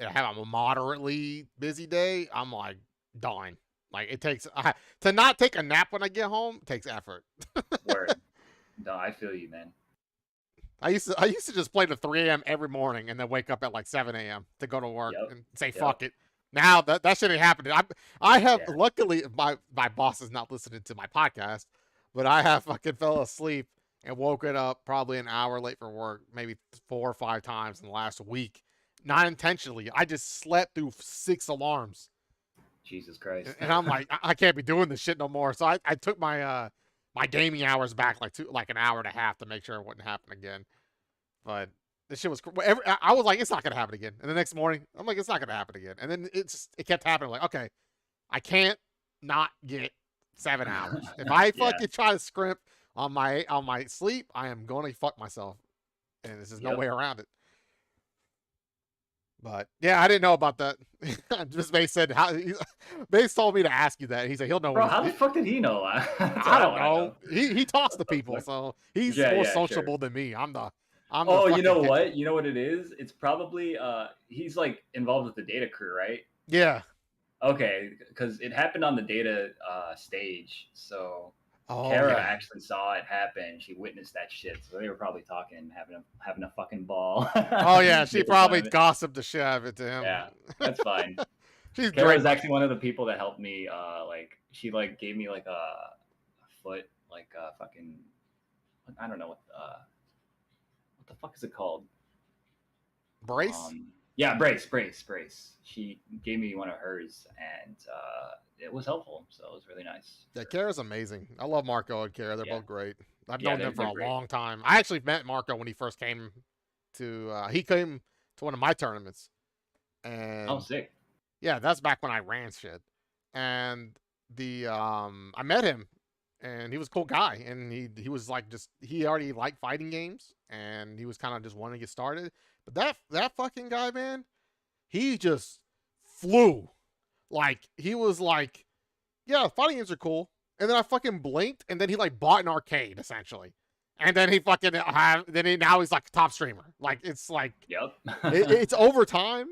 [SPEAKER 1] have a moderately busy day, I'm like dying. Like it takes to not take a nap when I get home takes effort.
[SPEAKER 2] Word. No, I feel you, man.
[SPEAKER 1] I used to just play to 3 a.m. every morning and then wake up at like 7 a.m. to go to work
[SPEAKER 2] Yep.
[SPEAKER 1] and say
[SPEAKER 2] Yep.
[SPEAKER 1] fuck it. Now that shit ain't happening. I have
[SPEAKER 2] Yeah.
[SPEAKER 1] luckily my boss is not listening to my podcast, but I have fucking fell asleep and woken up probably an hour late for work, maybe 4 or 5 times in the last week. Not intentionally. I just slept through 6 alarms.
[SPEAKER 2] Jesus Christ.
[SPEAKER 1] And I'm like, I can't be doing this shit no more. So I took my gaming hours back like an hour and a half to make sure it wouldn't happen again. But this shit was. I was like, it's not gonna happen again. And the next morning, I'm like, it's not gonna happen again. And then it kept happening. Like, okay, I can't not get 7 hours. If I
[SPEAKER 2] Yeah.
[SPEAKER 1] fucking try to scrimp on my sleep, I am gonna fuck myself. And there's just no
[SPEAKER 2] Yep.
[SPEAKER 1] way around it. But yeah, I didn't know about that. Just Base said how. Base told me to ask you that. He said he'll know when
[SPEAKER 2] Bro,
[SPEAKER 1] he's.
[SPEAKER 2] how the fuck did he know? That's what
[SPEAKER 1] I
[SPEAKER 2] I
[SPEAKER 1] don't
[SPEAKER 2] want to
[SPEAKER 1] know.
[SPEAKER 2] know.
[SPEAKER 1] He talks to
[SPEAKER 2] What the
[SPEAKER 1] people,
[SPEAKER 2] fuck?
[SPEAKER 1] so he's
[SPEAKER 2] Yeah,
[SPEAKER 1] more
[SPEAKER 2] yeah, sure.
[SPEAKER 1] sociable than me. I'm the
[SPEAKER 2] Oh, you
[SPEAKER 1] fucking
[SPEAKER 2] know
[SPEAKER 1] kitchen.
[SPEAKER 2] what? You know what it is? It's probably he's like involved with the data crew, right?
[SPEAKER 1] Yeah.
[SPEAKER 2] Okay, because it happened on the data stage. So
[SPEAKER 1] Oh
[SPEAKER 2] Kara
[SPEAKER 1] yeah.
[SPEAKER 2] actually saw it happen. She witnessed that shit. So they were probably talking and having a fucking ball
[SPEAKER 1] Oh yeah. She
[SPEAKER 2] making fun
[SPEAKER 1] probably
[SPEAKER 2] of it.
[SPEAKER 1] gossiped the shit out of it to him.
[SPEAKER 2] Yeah, that's fine.
[SPEAKER 1] She's
[SPEAKER 2] Kara
[SPEAKER 1] great.
[SPEAKER 2] is actually one of the people that helped me. Like she like gave me like a foot, like fucking I don't know what the fuck is it called?
[SPEAKER 1] Brace.
[SPEAKER 2] Yeah, brace. She gave me one of hers, and it was helpful. So it was really nice.
[SPEAKER 1] Yeah, Kara's amazing. I love Marco and Kara. They're
[SPEAKER 2] Yeah,
[SPEAKER 1] both great. I've
[SPEAKER 2] yeah,
[SPEAKER 1] known them for
[SPEAKER 2] they're
[SPEAKER 1] a
[SPEAKER 2] great.
[SPEAKER 1] long time. I actually met Marco when he first came to. He came to one of my tournaments,
[SPEAKER 2] Oh,
[SPEAKER 1] and
[SPEAKER 2] sick.
[SPEAKER 1] yeah, that's back when I ran shit. And I met him, and he was a cool guy. And he was like he already liked fighting games, and he was kind of just wanting to get started. But that fucking guy, man, he just flew. Like he was like, yeah, fighting games are cool. And then I fucking blinked, and then he like bought an arcade essentially. And then he fucking now he's like a top streamer. Like it's like
[SPEAKER 2] Yep.
[SPEAKER 1] it's over time,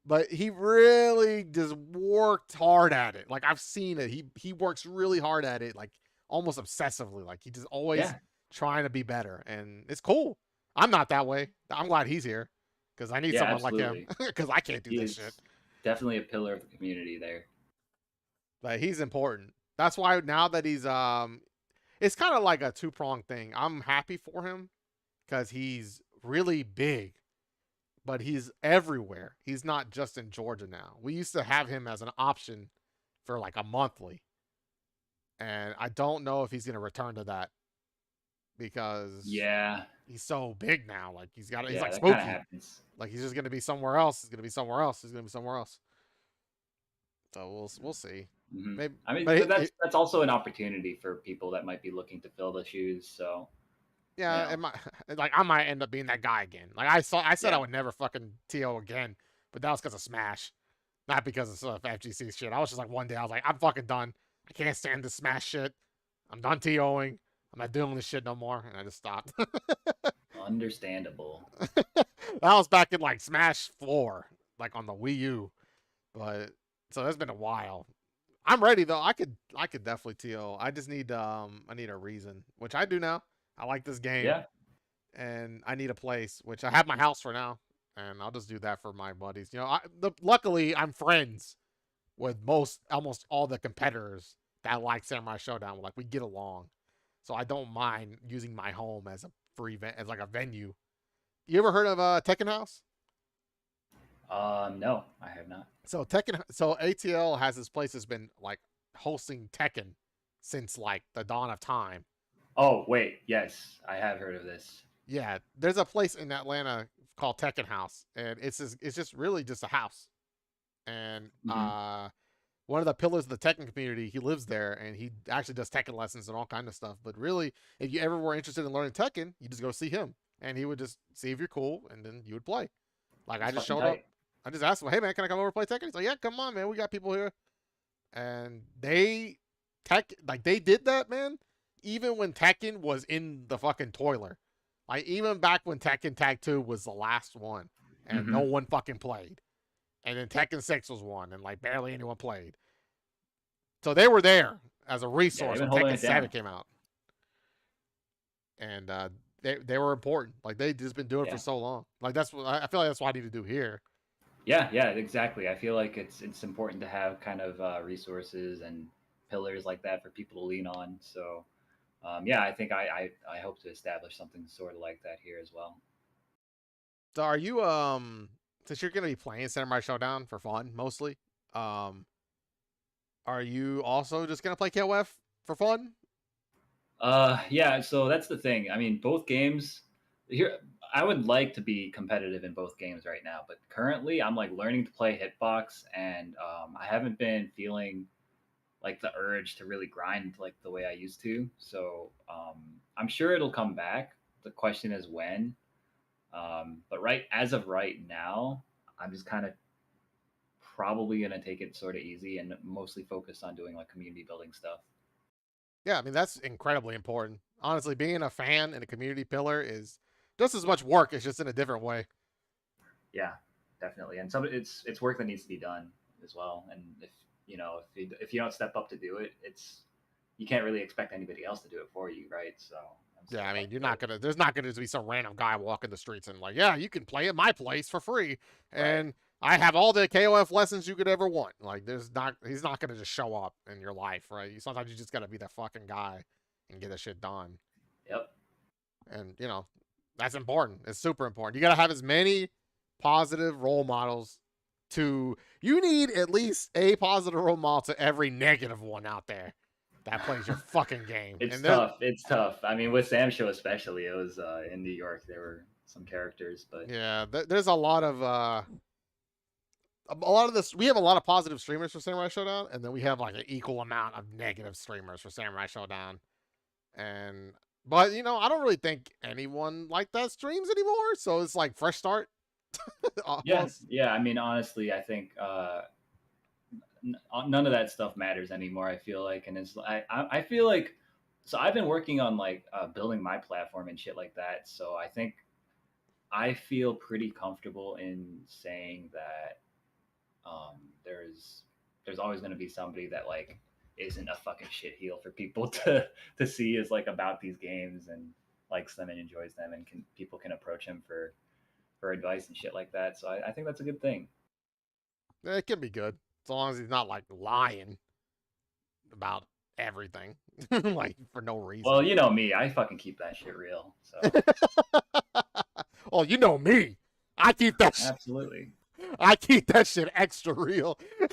[SPEAKER 1] but he really just worked hard at it. Like I've seen it. He works really hard at it, like almost obsessively. Like he just always
[SPEAKER 2] Yeah.
[SPEAKER 1] trying to be better, and it's cool. I'm not that way. I'm glad he's here because I need
[SPEAKER 2] Yeah,
[SPEAKER 1] someone like him
[SPEAKER 2] absolutely.
[SPEAKER 1] because I can't do
[SPEAKER 2] He
[SPEAKER 1] this shit.
[SPEAKER 2] is definitely a pillar of the community there.
[SPEAKER 1] But he's important. That's why now that it's kind of like a two-pronged thing. I'm happy for him because he's really big, but he's everywhere. He's not just in Georgia now. We used to have him as an option for like a monthly, and I don't know if he's gonna return to that because
[SPEAKER 2] Yeah.
[SPEAKER 1] he's so big now. Like he's
[SPEAKER 2] Yeah,
[SPEAKER 1] like
[SPEAKER 2] that kind of
[SPEAKER 1] Spooky.
[SPEAKER 2] happens.
[SPEAKER 1] Like he's just gonna be somewhere else. He's gonna be somewhere else. He's gonna be somewhere else. So we'll see.
[SPEAKER 2] Hmm.
[SPEAKER 1] Maybe,
[SPEAKER 2] I mean,
[SPEAKER 1] but
[SPEAKER 2] but that's also an opportunity for people that might be looking to fill the shoes. So you
[SPEAKER 1] yeah,
[SPEAKER 2] know,
[SPEAKER 1] it might like I might end up being that guy again. Like I said I
[SPEAKER 2] yeah,
[SPEAKER 1] would never fucking TO again, but that was because of Smash. Not because of FGC shit. I was just like, one day I was like, I'm fucking done. I can't stand this Smash shit. I'm done TOing. I'm not doing this shit no more, and I just stopped.
[SPEAKER 2] Understandable.
[SPEAKER 1] That was back in like Smash 4, like on the Wii U. But so that's been a while. I'm ready though. I could definitely TO. I just need I need a reason, which I do now. I like this game,
[SPEAKER 2] Yeah.
[SPEAKER 1] and I need a place, which I have my house for now, and I'll just do that for my buddies. Luckily I'm friends with almost all the competitors that like Samurai Showdown. Like we get along, so I don't mind using my home as a as like a venue. You ever heard of Tekken House?
[SPEAKER 2] No, I have not.
[SPEAKER 1] So ATL has this place that's been like hosting Tekken since like the dawn of time.
[SPEAKER 2] Oh, wait. Yes, I have heard of this.
[SPEAKER 1] Yeah, there's a place in Atlanta called Tekken House, and it's just really just a house. And
[SPEAKER 2] Hmm.
[SPEAKER 1] one of the pillars of the Tekken community, he lives there, and he actually does Tekken lessons and all kind of stuff. But really, if you ever were interested in learning Tekken, you just go see him, and he would just see if you're cool, and then you would play. Like I
[SPEAKER 2] That's
[SPEAKER 1] just
[SPEAKER 2] fucking
[SPEAKER 1] showed up.
[SPEAKER 2] tight.
[SPEAKER 1] I just asked him, "Hey man, can I come over and play Tekken?" He's like, "Yeah, come on, man. We got people here." And they did that, man. Even when Tekken was in the fucking toiler, like even back when Tekken Tag 2 was the last one, and no
[SPEAKER 2] Hmm.
[SPEAKER 1] one fucking played, and then Tekken 6 was one, and like barely anyone played. So they were there as a
[SPEAKER 2] Yeah, they've
[SPEAKER 1] resource
[SPEAKER 2] been
[SPEAKER 1] when
[SPEAKER 2] holding
[SPEAKER 1] Tekken
[SPEAKER 2] it
[SPEAKER 1] 7
[SPEAKER 2] down.
[SPEAKER 1] came out, and they were important. Like they just been doing it for
[SPEAKER 2] Yeah.
[SPEAKER 1] so long. Like that's what I feel like that's what I need to do here.
[SPEAKER 2] Yeah, yeah, exactly. I feel like it's important to have kind of resources and pillars like that for people to lean on. So yeah, I think I hope to establish something sort of like that here as well.
[SPEAKER 1] So are you since you're gonna be playing Samurai Showdown for fun mostly, um are you also just gonna play KOF for fun?
[SPEAKER 2] Yeah, so that's the thing. I mean, both games here. I would like to be competitive in both games right now, but currently I'm like learning to play hitbox, and I haven't been feeling like the urge to really grind like the way I used to. So I'm sure it'll come back. The question is when. But right as of right now, I'm just kind of probably gonna take it sort of easy and mostly focus on doing like community building stuff.
[SPEAKER 1] Yeah, I mean that's incredibly important. Honestly, being a fan and a community pillar is just as much work. It's just in a different way.
[SPEAKER 2] Yeah, definitely. And some it's work that needs to be done as well. And if you know if you don't step up to do it, it's you can't really expect anybody else to do it for you, right? So I'm
[SPEAKER 1] Yeah,
[SPEAKER 2] sort
[SPEAKER 1] I
[SPEAKER 2] of
[SPEAKER 1] mean
[SPEAKER 2] like
[SPEAKER 1] you're
[SPEAKER 2] the
[SPEAKER 1] not gonna. There's not gonna just be some random guy walking the streets and like, yeah, you can play at my place for free,
[SPEAKER 2] right.
[SPEAKER 1] and I have all the KOF lessons you could ever want. Like, there's not. He's not gonna just show up in your life, right? Sometimes you just gotta be the fucking guy and get the shit done.
[SPEAKER 2] Yep.
[SPEAKER 1] And that's important. It's super important. You got to have as many positive role models to you need at least a positive role model to every negative one out there that plays your fucking game.
[SPEAKER 2] It's
[SPEAKER 1] And there's
[SPEAKER 2] tough. It's tough. I mean, with Sam Show especially, it was in New York. There were some characters, but
[SPEAKER 1] yeah, there's a lot of this. We have a lot of positive streamers for Samurai Showdown, and then we have like an equal amount of negative streamers for Samurai Showdown. And but I don't really think anyone like that streams anymore. So it's like fresh start
[SPEAKER 2] yeah,
[SPEAKER 1] almost.
[SPEAKER 2] yeah. I mean, honestly, I think none of that stuff matters anymore. I feel like, and it's I feel like so I've been working on like building my platform and shit like that. So I think I feel pretty comfortable in saying that um, there's there's always going to be somebody that like isn't a fucking shit heel for people to see is like about these games and likes them and enjoys them and people can approach him for advice and shit like that. So I think that's a good thing.
[SPEAKER 1] It can be good as long as he's not like lying about everything, like for no
[SPEAKER 2] Well,
[SPEAKER 1] reason.
[SPEAKER 2] you know me, I fucking keep that shit real. So
[SPEAKER 1] Oh, you know me. I keep that.
[SPEAKER 2] absolutely.
[SPEAKER 1] I keep that shit extra real.
[SPEAKER 2] Yeah,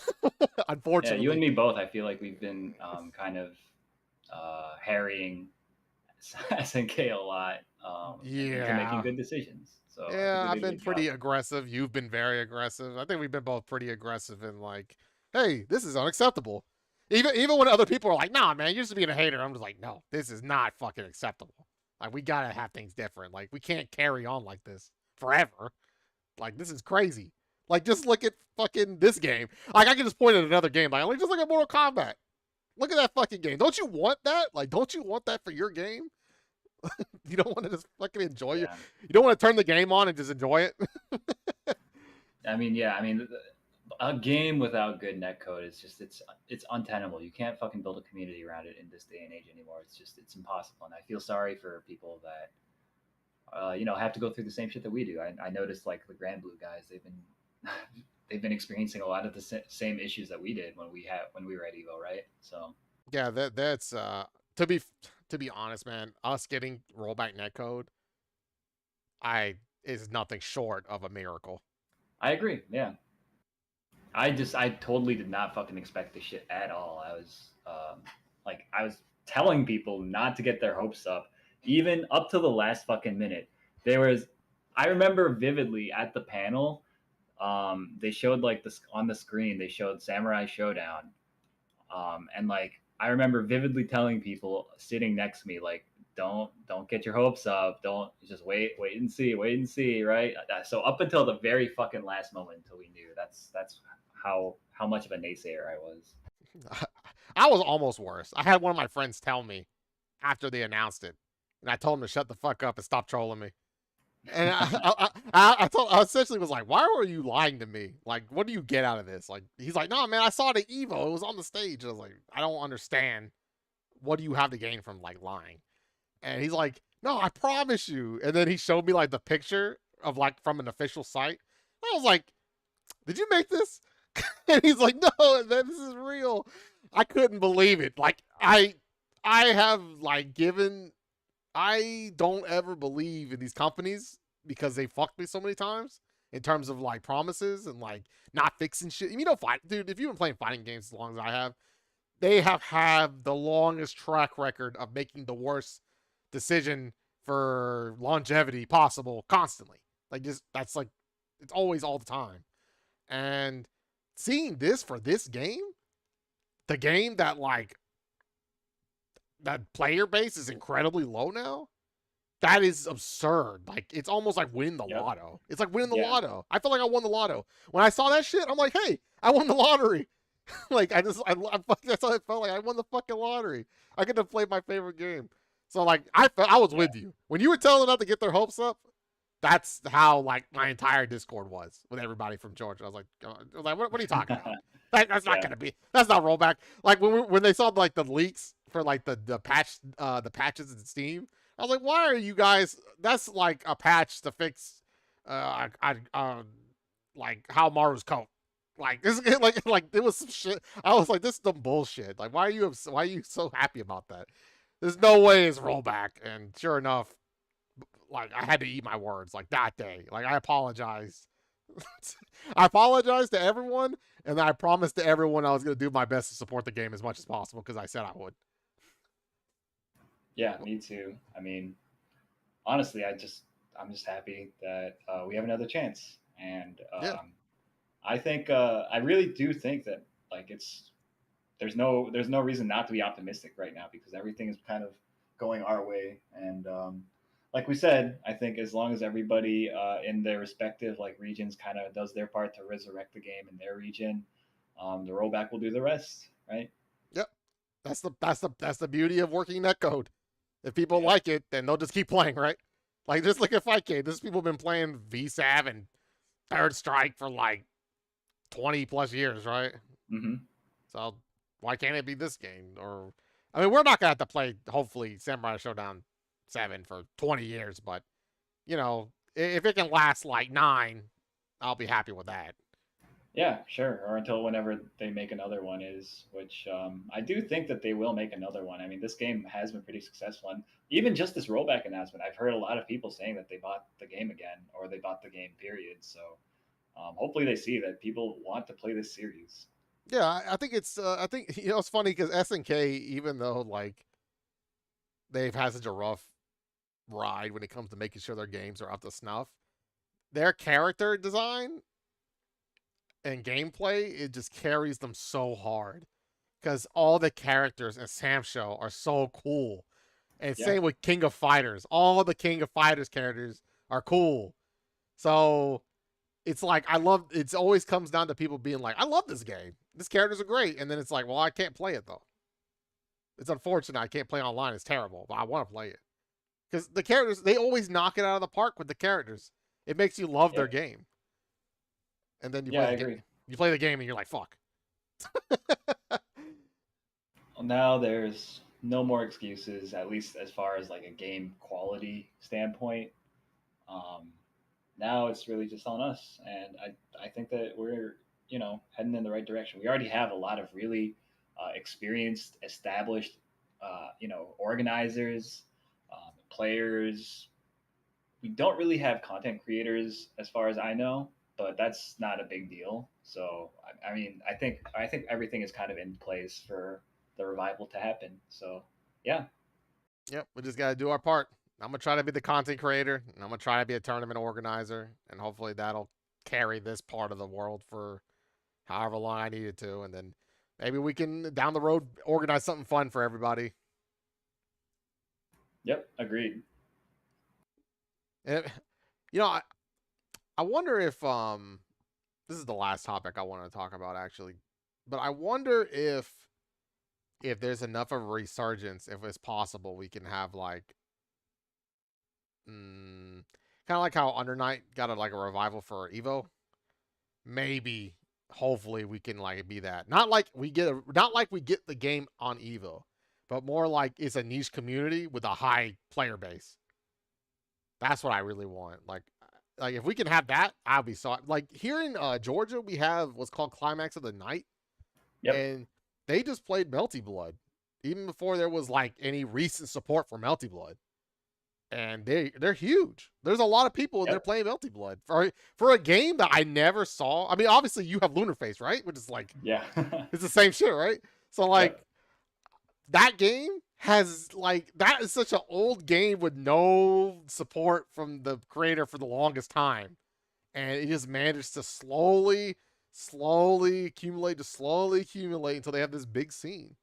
[SPEAKER 2] you and
[SPEAKER 1] Unfortunately,
[SPEAKER 2] me both. I feel like we've been kind of harrying SNK a lot into making
[SPEAKER 1] yeah,
[SPEAKER 2] good decisions. So I think
[SPEAKER 1] yeah.
[SPEAKER 2] we
[SPEAKER 1] I've
[SPEAKER 2] did a
[SPEAKER 1] been
[SPEAKER 2] good job.
[SPEAKER 1] pretty aggressive. You've been very aggressive. I think we've been both pretty aggressive in like, hey, this is unacceptable. Even when other people are like, nah, man, you're just being a hater. I'm just like, no, this is not fucking acceptable. Like, we gotta have things different. Like, we can't carry on like this forever. Like, this is crazy. Like, just look at fucking this game. Like, I can just point at another game. Like, just look at Mortal Kombat. Look at that fucking game. Don't you want that? Like, don't you want that for your game? You don't want to just fucking enjoy it.
[SPEAKER 2] Yeah.
[SPEAKER 1] You don't want to turn the game on and just enjoy it.
[SPEAKER 2] I mean, yeah. I mean, a game without good netcode is just it's untenable. You can't fucking build a community around it in this day and age anymore. It's impossible. And I feel sorry for people that have to go through the same shit that we do. I noticed like the Grand Blue guys, they've been experiencing a lot of the same issues that we did when we were at Evo, right? So
[SPEAKER 1] Yeah, that's to be honest, man. Us getting rollback netcode, I is nothing short of a miracle.
[SPEAKER 2] I agree. Yeah, I totally did not fucking expect this shit at all. I was telling people not to get their hopes up, even up to the last fucking minute. I remember vividly at the panel, they showed like this on the screen. They showed Samurai Showdown, and like I remember vividly telling people sitting next to me, like, don't get your hopes up. Don't just wait and see, right? So up until the very fucking last moment until we knew, that's how much of a naysayer I was.
[SPEAKER 1] I was almost worse. I had one of my friends tell me after they announced it, and I told him to shut the fuck up and stop trolling me. And I essentially was like, why were you lying to me? Like, what do you get out of this? Like, he's like, no, man, I saw the Evo. It was on the stage. I was like, I don't understand. What do you have to gain from like lying? And he's like, no, I promise you. And then he showed me like the picture of like from an official site. I was like, did you make this? And he's like, no, man, this is real. I couldn't believe it. Like, I have like given I don't ever believe in these companies because they fucked me so many times in terms of like promises and like not fixing shit. You know, dude, if you've been playing fighting games as long as I have, they have had the longest track record of making the worst decision for longevity possible constantly. Like, just that's like, it's always all the time. And seeing this for this game, the game that like that player base is incredibly low now. That is absurd. Like, it's almost like winning the lotto. It's like winning the lotto. I feel like I won the lotto. When I saw that shit, I'm like, hey, I won the lottery. Like, that's how I felt. Like, I won the fucking lottery. I get to play my favorite game. So, like, I was with you. When you were telling them not to get their hopes up, that's how, like, my entire Discord was with everybody from Georgia. I was like, what are you talking about? That's not gonna be. That's not rollback. Like when they saw like the leaks for like the patches in Steam, I was like, why are you guys? That's like a patch to fix, like how Maru's coat. Like this, like it was some shit. I was like, this is the bullshit. Like, why are you so happy about that? There's no way it's rollback. And sure enough, like I had to eat my words. Like that day, like I apologized. I apologized to everyone, and I promised to everyone I was going to do my best to support the game as much as possible because I said I would.
[SPEAKER 2] Yeah, me too. I mean, honestly, I'm just happy that we have another chance, and I think I really do think that like there's no reason not to be optimistic right now because everything is kind of going our way, and like we said, I think as long as everybody in their respective like regions kind of does their part to resurrect the game in their region, the rollback will do the rest, right?
[SPEAKER 1] Yep, that's the beauty of working netcode. If people like it, then they'll just keep playing, right? Like just look at Fightcade. This people have been playing VSAV and Third Strike for like 20 plus years, right?
[SPEAKER 2] Mm-hmm.
[SPEAKER 1] So why can't it be this game? Or I mean, we're not gonna have to play hopefully Samurai Shodown 7 for 20 years, but you know, if it can last like 9, I'll be happy with that.
[SPEAKER 2] Yeah, sure. Or until whenever they make another one is, which I do think that they will make another one. I mean, this game has been pretty successful. And even just this rollback announcement, I've heard a lot of people saying that they bought the game again or they bought the game, period. So hopefully they see that people want to play this series.
[SPEAKER 1] Yeah, I think it's, I think, you know, it's funny because SNK, even though like they've had such a rough ride when it comes to making sure their games are up to snuff, their character design and gameplay, it just carries them so hard because all the characters in Sam Show are so cool. And same with King of Fighters. All the King of Fighters characters are cool. So it's like I love. It always comes down to people being like, I love this game. These characters are great, and then it's like, well, I can't play it though. It's unfortunate I can't play online. It's terrible, but I want to play it because the characters they always knock it out of the park with the characters. It makes you love their
[SPEAKER 2] Yep.
[SPEAKER 1] game, and then
[SPEAKER 2] Yeah, I agree.
[SPEAKER 1] you play the game, and you're like, fuck.
[SPEAKER 2] Well, now there's no more excuses, at least as far as like a game quality standpoint. Um, Now it's really just on us, and I think that we're heading in the right direction. We already have a lot of really experienced, established organizers, players. We don't really have content creators as far as I know, but that's not a big deal. So I mean, I think everything is kind of in place for the revival to happen. So yeah.
[SPEAKER 1] Yep, we just gotta do our part. I'm gonna try to be the content creator, and I'm gonna try to be a tournament organizer, and hopefully that'll carry this part of the world for however long I need it to, and then maybe we can down the road organize something fun for everybody.
[SPEAKER 2] Yep, agreed.
[SPEAKER 1] And you know, I wonder if this is the last topic I want to talk about actually, but I wonder if there's enough of a resurgence, if it's possible, we can have like kind of like how Under Night got like a revival for Evo. Maybe, hopefully, we can like be that. Not like we get the game on Evo, but more like it's a niche community with a high player base. That's what I really want. Like if we can have that, I'll be so like here in Georgia we have what's called Climax of the Night,
[SPEAKER 2] Yep.
[SPEAKER 1] and they just played Melty Blood even before there was like any recent support for Melty Blood. And they're huge. There's a lot of people in there
[SPEAKER 2] Yep.
[SPEAKER 1] playing Melty Blood for a game that I never saw. I mean, obviously you have Lunar Face, right? Which is like
[SPEAKER 2] Yeah.
[SPEAKER 1] it's the same shit, right? So like
[SPEAKER 2] Yep.
[SPEAKER 1] that game has like that is such an old game with no support from the creator for the longest time, and it just managed to slowly accumulate, until they have this big scene.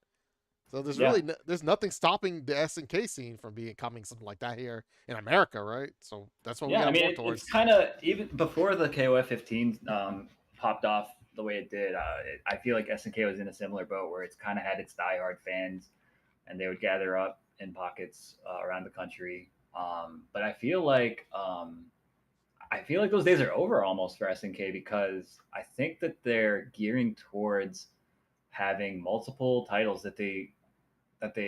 [SPEAKER 1] So there's
[SPEAKER 2] Yeah.
[SPEAKER 1] really there's nothing stopping the SNK scene from becoming something like that here in America, right? So that's what we
[SPEAKER 2] Yeah, I
[SPEAKER 1] got to
[SPEAKER 2] mean,
[SPEAKER 1] work towards.
[SPEAKER 2] it's kind of even before the KOF 15 popped off the way it did. I feel like SNK was in a similar boat where it's kind of had its diehard fans, and they would gather up in pockets around the country. But I feel like those days are over almost for SNK because I think that they're gearing towards having multiple titles that they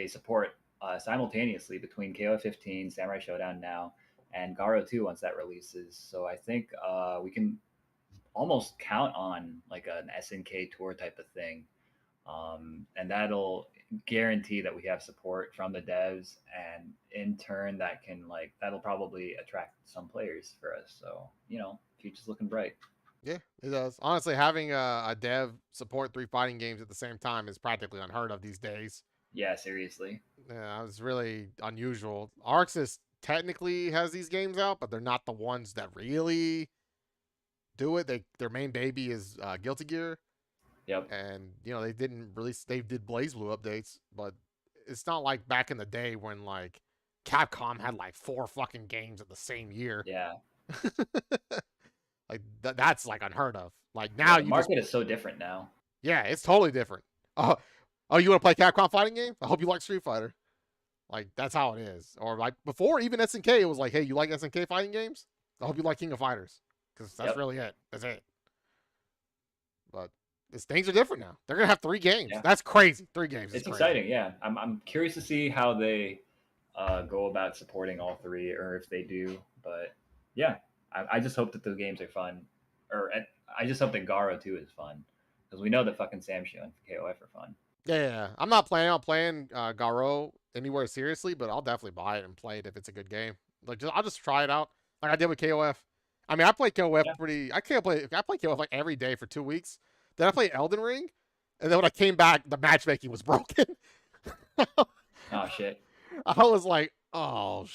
[SPEAKER 2] support simultaneously between KOF 15, Samurai Showdown now, and Garo 2 once that releases. So I think we can almost count on like an SNK tour type of thing, and that'll guarantee that we have support from the devs, and in turn that'll probably attract some players for us. So future's looking bright.
[SPEAKER 1] Yeah, it does. Honestly, having a dev support 3 fighting games at the same time is practically unheard of these days.
[SPEAKER 2] Yeah, seriously.
[SPEAKER 1] Yeah, it's really unusual. Arxis technically has these games out, but they're not the ones that really do it. Their main baby is Guilty Gear,
[SPEAKER 2] Yep.
[SPEAKER 1] and they didn't release. They did Blaze Blue updates, but it's not like back in the day when like Capcom had like 4 fucking games at the same year.
[SPEAKER 2] Yeah.
[SPEAKER 1] Like that's like unheard of. Like
[SPEAKER 2] Yeah.
[SPEAKER 1] now
[SPEAKER 2] The market is so different now.
[SPEAKER 1] yeah, it's totally different. Oh, you want to play Capcom fighting game? I hope you like Street Fighter. Like that's how it is. Or like before even SNK, it was like, hey, you like SNK fighting games? I hope you like King of Fighters because that's
[SPEAKER 2] Yep.
[SPEAKER 1] really it. That's it. But things are different now. They're gonna have 3 games.
[SPEAKER 2] Yeah.
[SPEAKER 1] That's crazy. 3 games.
[SPEAKER 2] It's
[SPEAKER 1] crazy.
[SPEAKER 2] exciting. Yeah. I'm curious to see how they go about supporting all 3, or if they do. But yeah, I just hope that the games are fun, or I just hope that Garo 2 is fun, because we know that fucking Samshu and KOF are fun.
[SPEAKER 1] Yeah. I'm not planning on playing Garo anywhere seriously, but I'll definitely buy it and play it if it's a good game. Like I'll just try it out, like I did with KOF. I mean, I play KOF
[SPEAKER 2] Yeah.
[SPEAKER 1] I play KOF like every day for 2 weeks. Then I played Elden Ring, and then when I came back, the matchmaking was broken.
[SPEAKER 2] Oh shit.
[SPEAKER 1] I was like, oh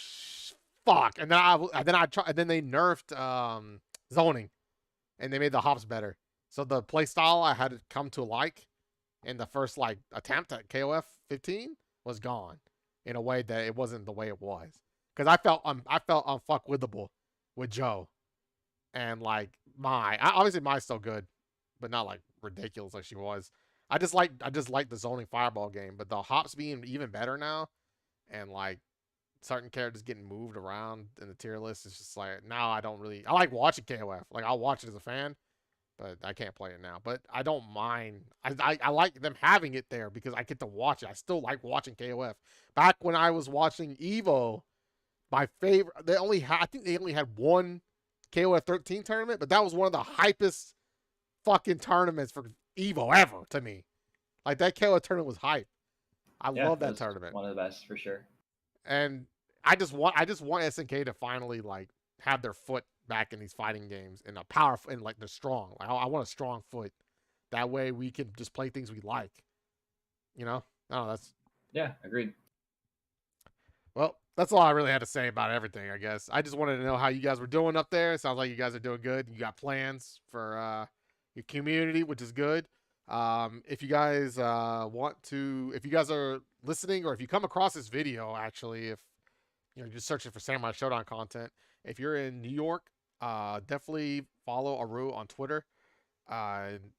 [SPEAKER 1] fuck, and then they nerfed zoning, and they made the hops better. So the play style I had to come to like in the first like attempt at KOF 15 was gone in a way that it wasn't the way it was, because I felt unfuckwithable with Joe, and like Obviously Mai's still good, but not like ridiculous like she was. I just like the zoning fireball game, but the hops being even better now, and like certain characters getting moved around in the tier list is just like now I don't really. I like watching KOF. Like I'll watch it as a fan, but I can't play it now. But I don't mind. I like them having it there because I get to watch it. I still like watching KOF. Back when I was watching Evo, my favorite. I think they only had one KOF 13 tournament, but that was one of the hypest fucking tournaments for Evo ever to me. Like that KOF tournament was hype. I love that tournament.
[SPEAKER 2] One of the best for sure.
[SPEAKER 1] And I just want SNK to finally like have their foot back in these fighting games and a powerful and like they're strong. Like I want a strong foot. That way we can just play things we like. You know? No, that's
[SPEAKER 2] agreed.
[SPEAKER 1] Well, that's all I really had to say about everything, I guess. I just wanted to know how you guys were doing up there. It sounds like you guys are doing good. You got plans for your community, which is good. If you guys if you guys are listening or if you come across this video, actually, if you're just searching for Samurai Showdown content, if you're in New York, definitely follow Aroo on Twitter.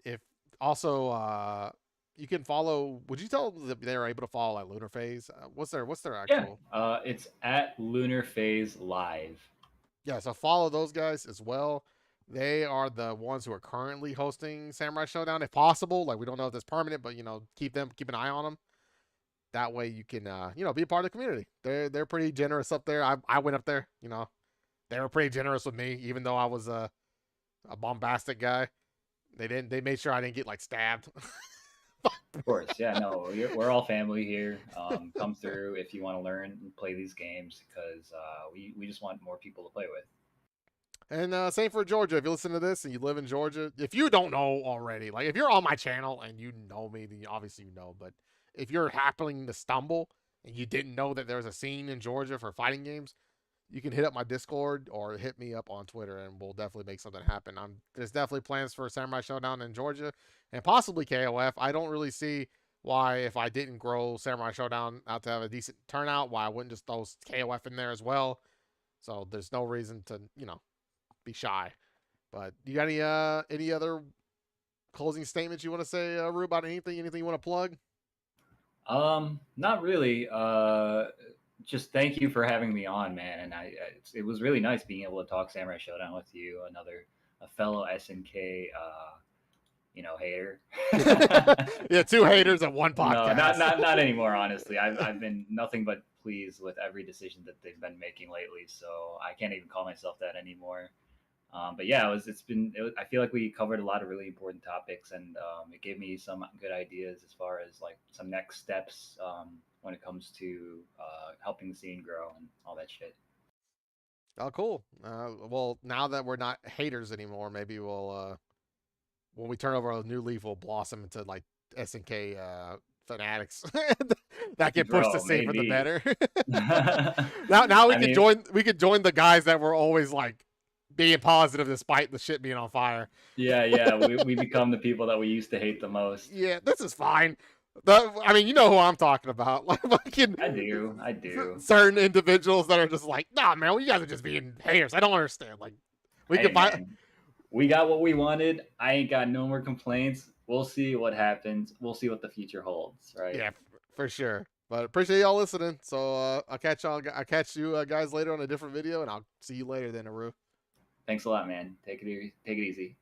[SPEAKER 1] If also you can follow. Would you tell them that they're able to follow like Lunar Phase? What's their actual?
[SPEAKER 2] Yeah, it's at Lunar Phase Live.
[SPEAKER 1] Yeah, so follow those guys as well. They are the ones who are currently hosting Samurai Showdown, if possible. Like we don't know if that's permanent, but keep an eye on them. That way you can be a part of the community. They're pretty generous up there. I went up there. They were pretty generous with me, even though I was a bombastic guy. They made sure I didn't get like stabbed.
[SPEAKER 2] Of course, yeah, no, we're all family here. Come through if you want to learn and play these games because we just want more people to play with.
[SPEAKER 1] And same for Georgia. If you listen to this and you live in Georgia, if you don't know already, like if you're on my channel and you know me, then obviously you know. But if you're happening to stumble and you didn't know that there's a scene in Georgia for fighting games, you can hit up my Discord or hit me up on Twitter, and we'll definitely make something happen. There's definitely plans for Samurai Showdown in Georgia and possibly KOF. I don't really see why, if I didn't grow Samurai Showdown out to have a decent turnout, why I wouldn't just throw KOF in there as well. So there's no reason to, be shy. But you got any other closing statements you want to say, Rue, about anything you want to plug?
[SPEAKER 2] Not really. Just thank you for having me on, man. And it was really nice being able to talk Samurai Showdown with you, a fellow SNK, hater.
[SPEAKER 1] Yeah, two haters at one podcast.
[SPEAKER 2] No, not anymore. Honestly, I've been nothing but pleased with every decision that they've been making lately. So I can't even call myself that anymore. But yeah, I feel like we covered a lot of really important topics, and it gave me some good ideas as far as like some next steps when it comes to helping the scene grow and all that shit.
[SPEAKER 1] Oh, cool. Well, now that we're not haters anymore, maybe we'll when we turn over a new leaf, we'll blossom into like SNK fanatics that get pushed to save for the better. now we could join the guys that were always like being positive despite the shit being on fire.
[SPEAKER 2] Yeah, we become the people that we used to hate the most.
[SPEAKER 1] Yeah, this is fine. You know who I'm talking about. Like,
[SPEAKER 2] I do.
[SPEAKER 1] Certain individuals that are just like, nah, man, you guys are just being haters. I don't understand. Like,
[SPEAKER 2] we got what we wanted. I ain't got no more complaints. We'll see what happens. We'll see what the future holds, right?
[SPEAKER 1] Yeah, for sure. But appreciate y'all listening. So I'll catch you guys later on a different video, and I'll see you later then, Aroo.
[SPEAKER 2] Thanks a lot, man. Take it easy.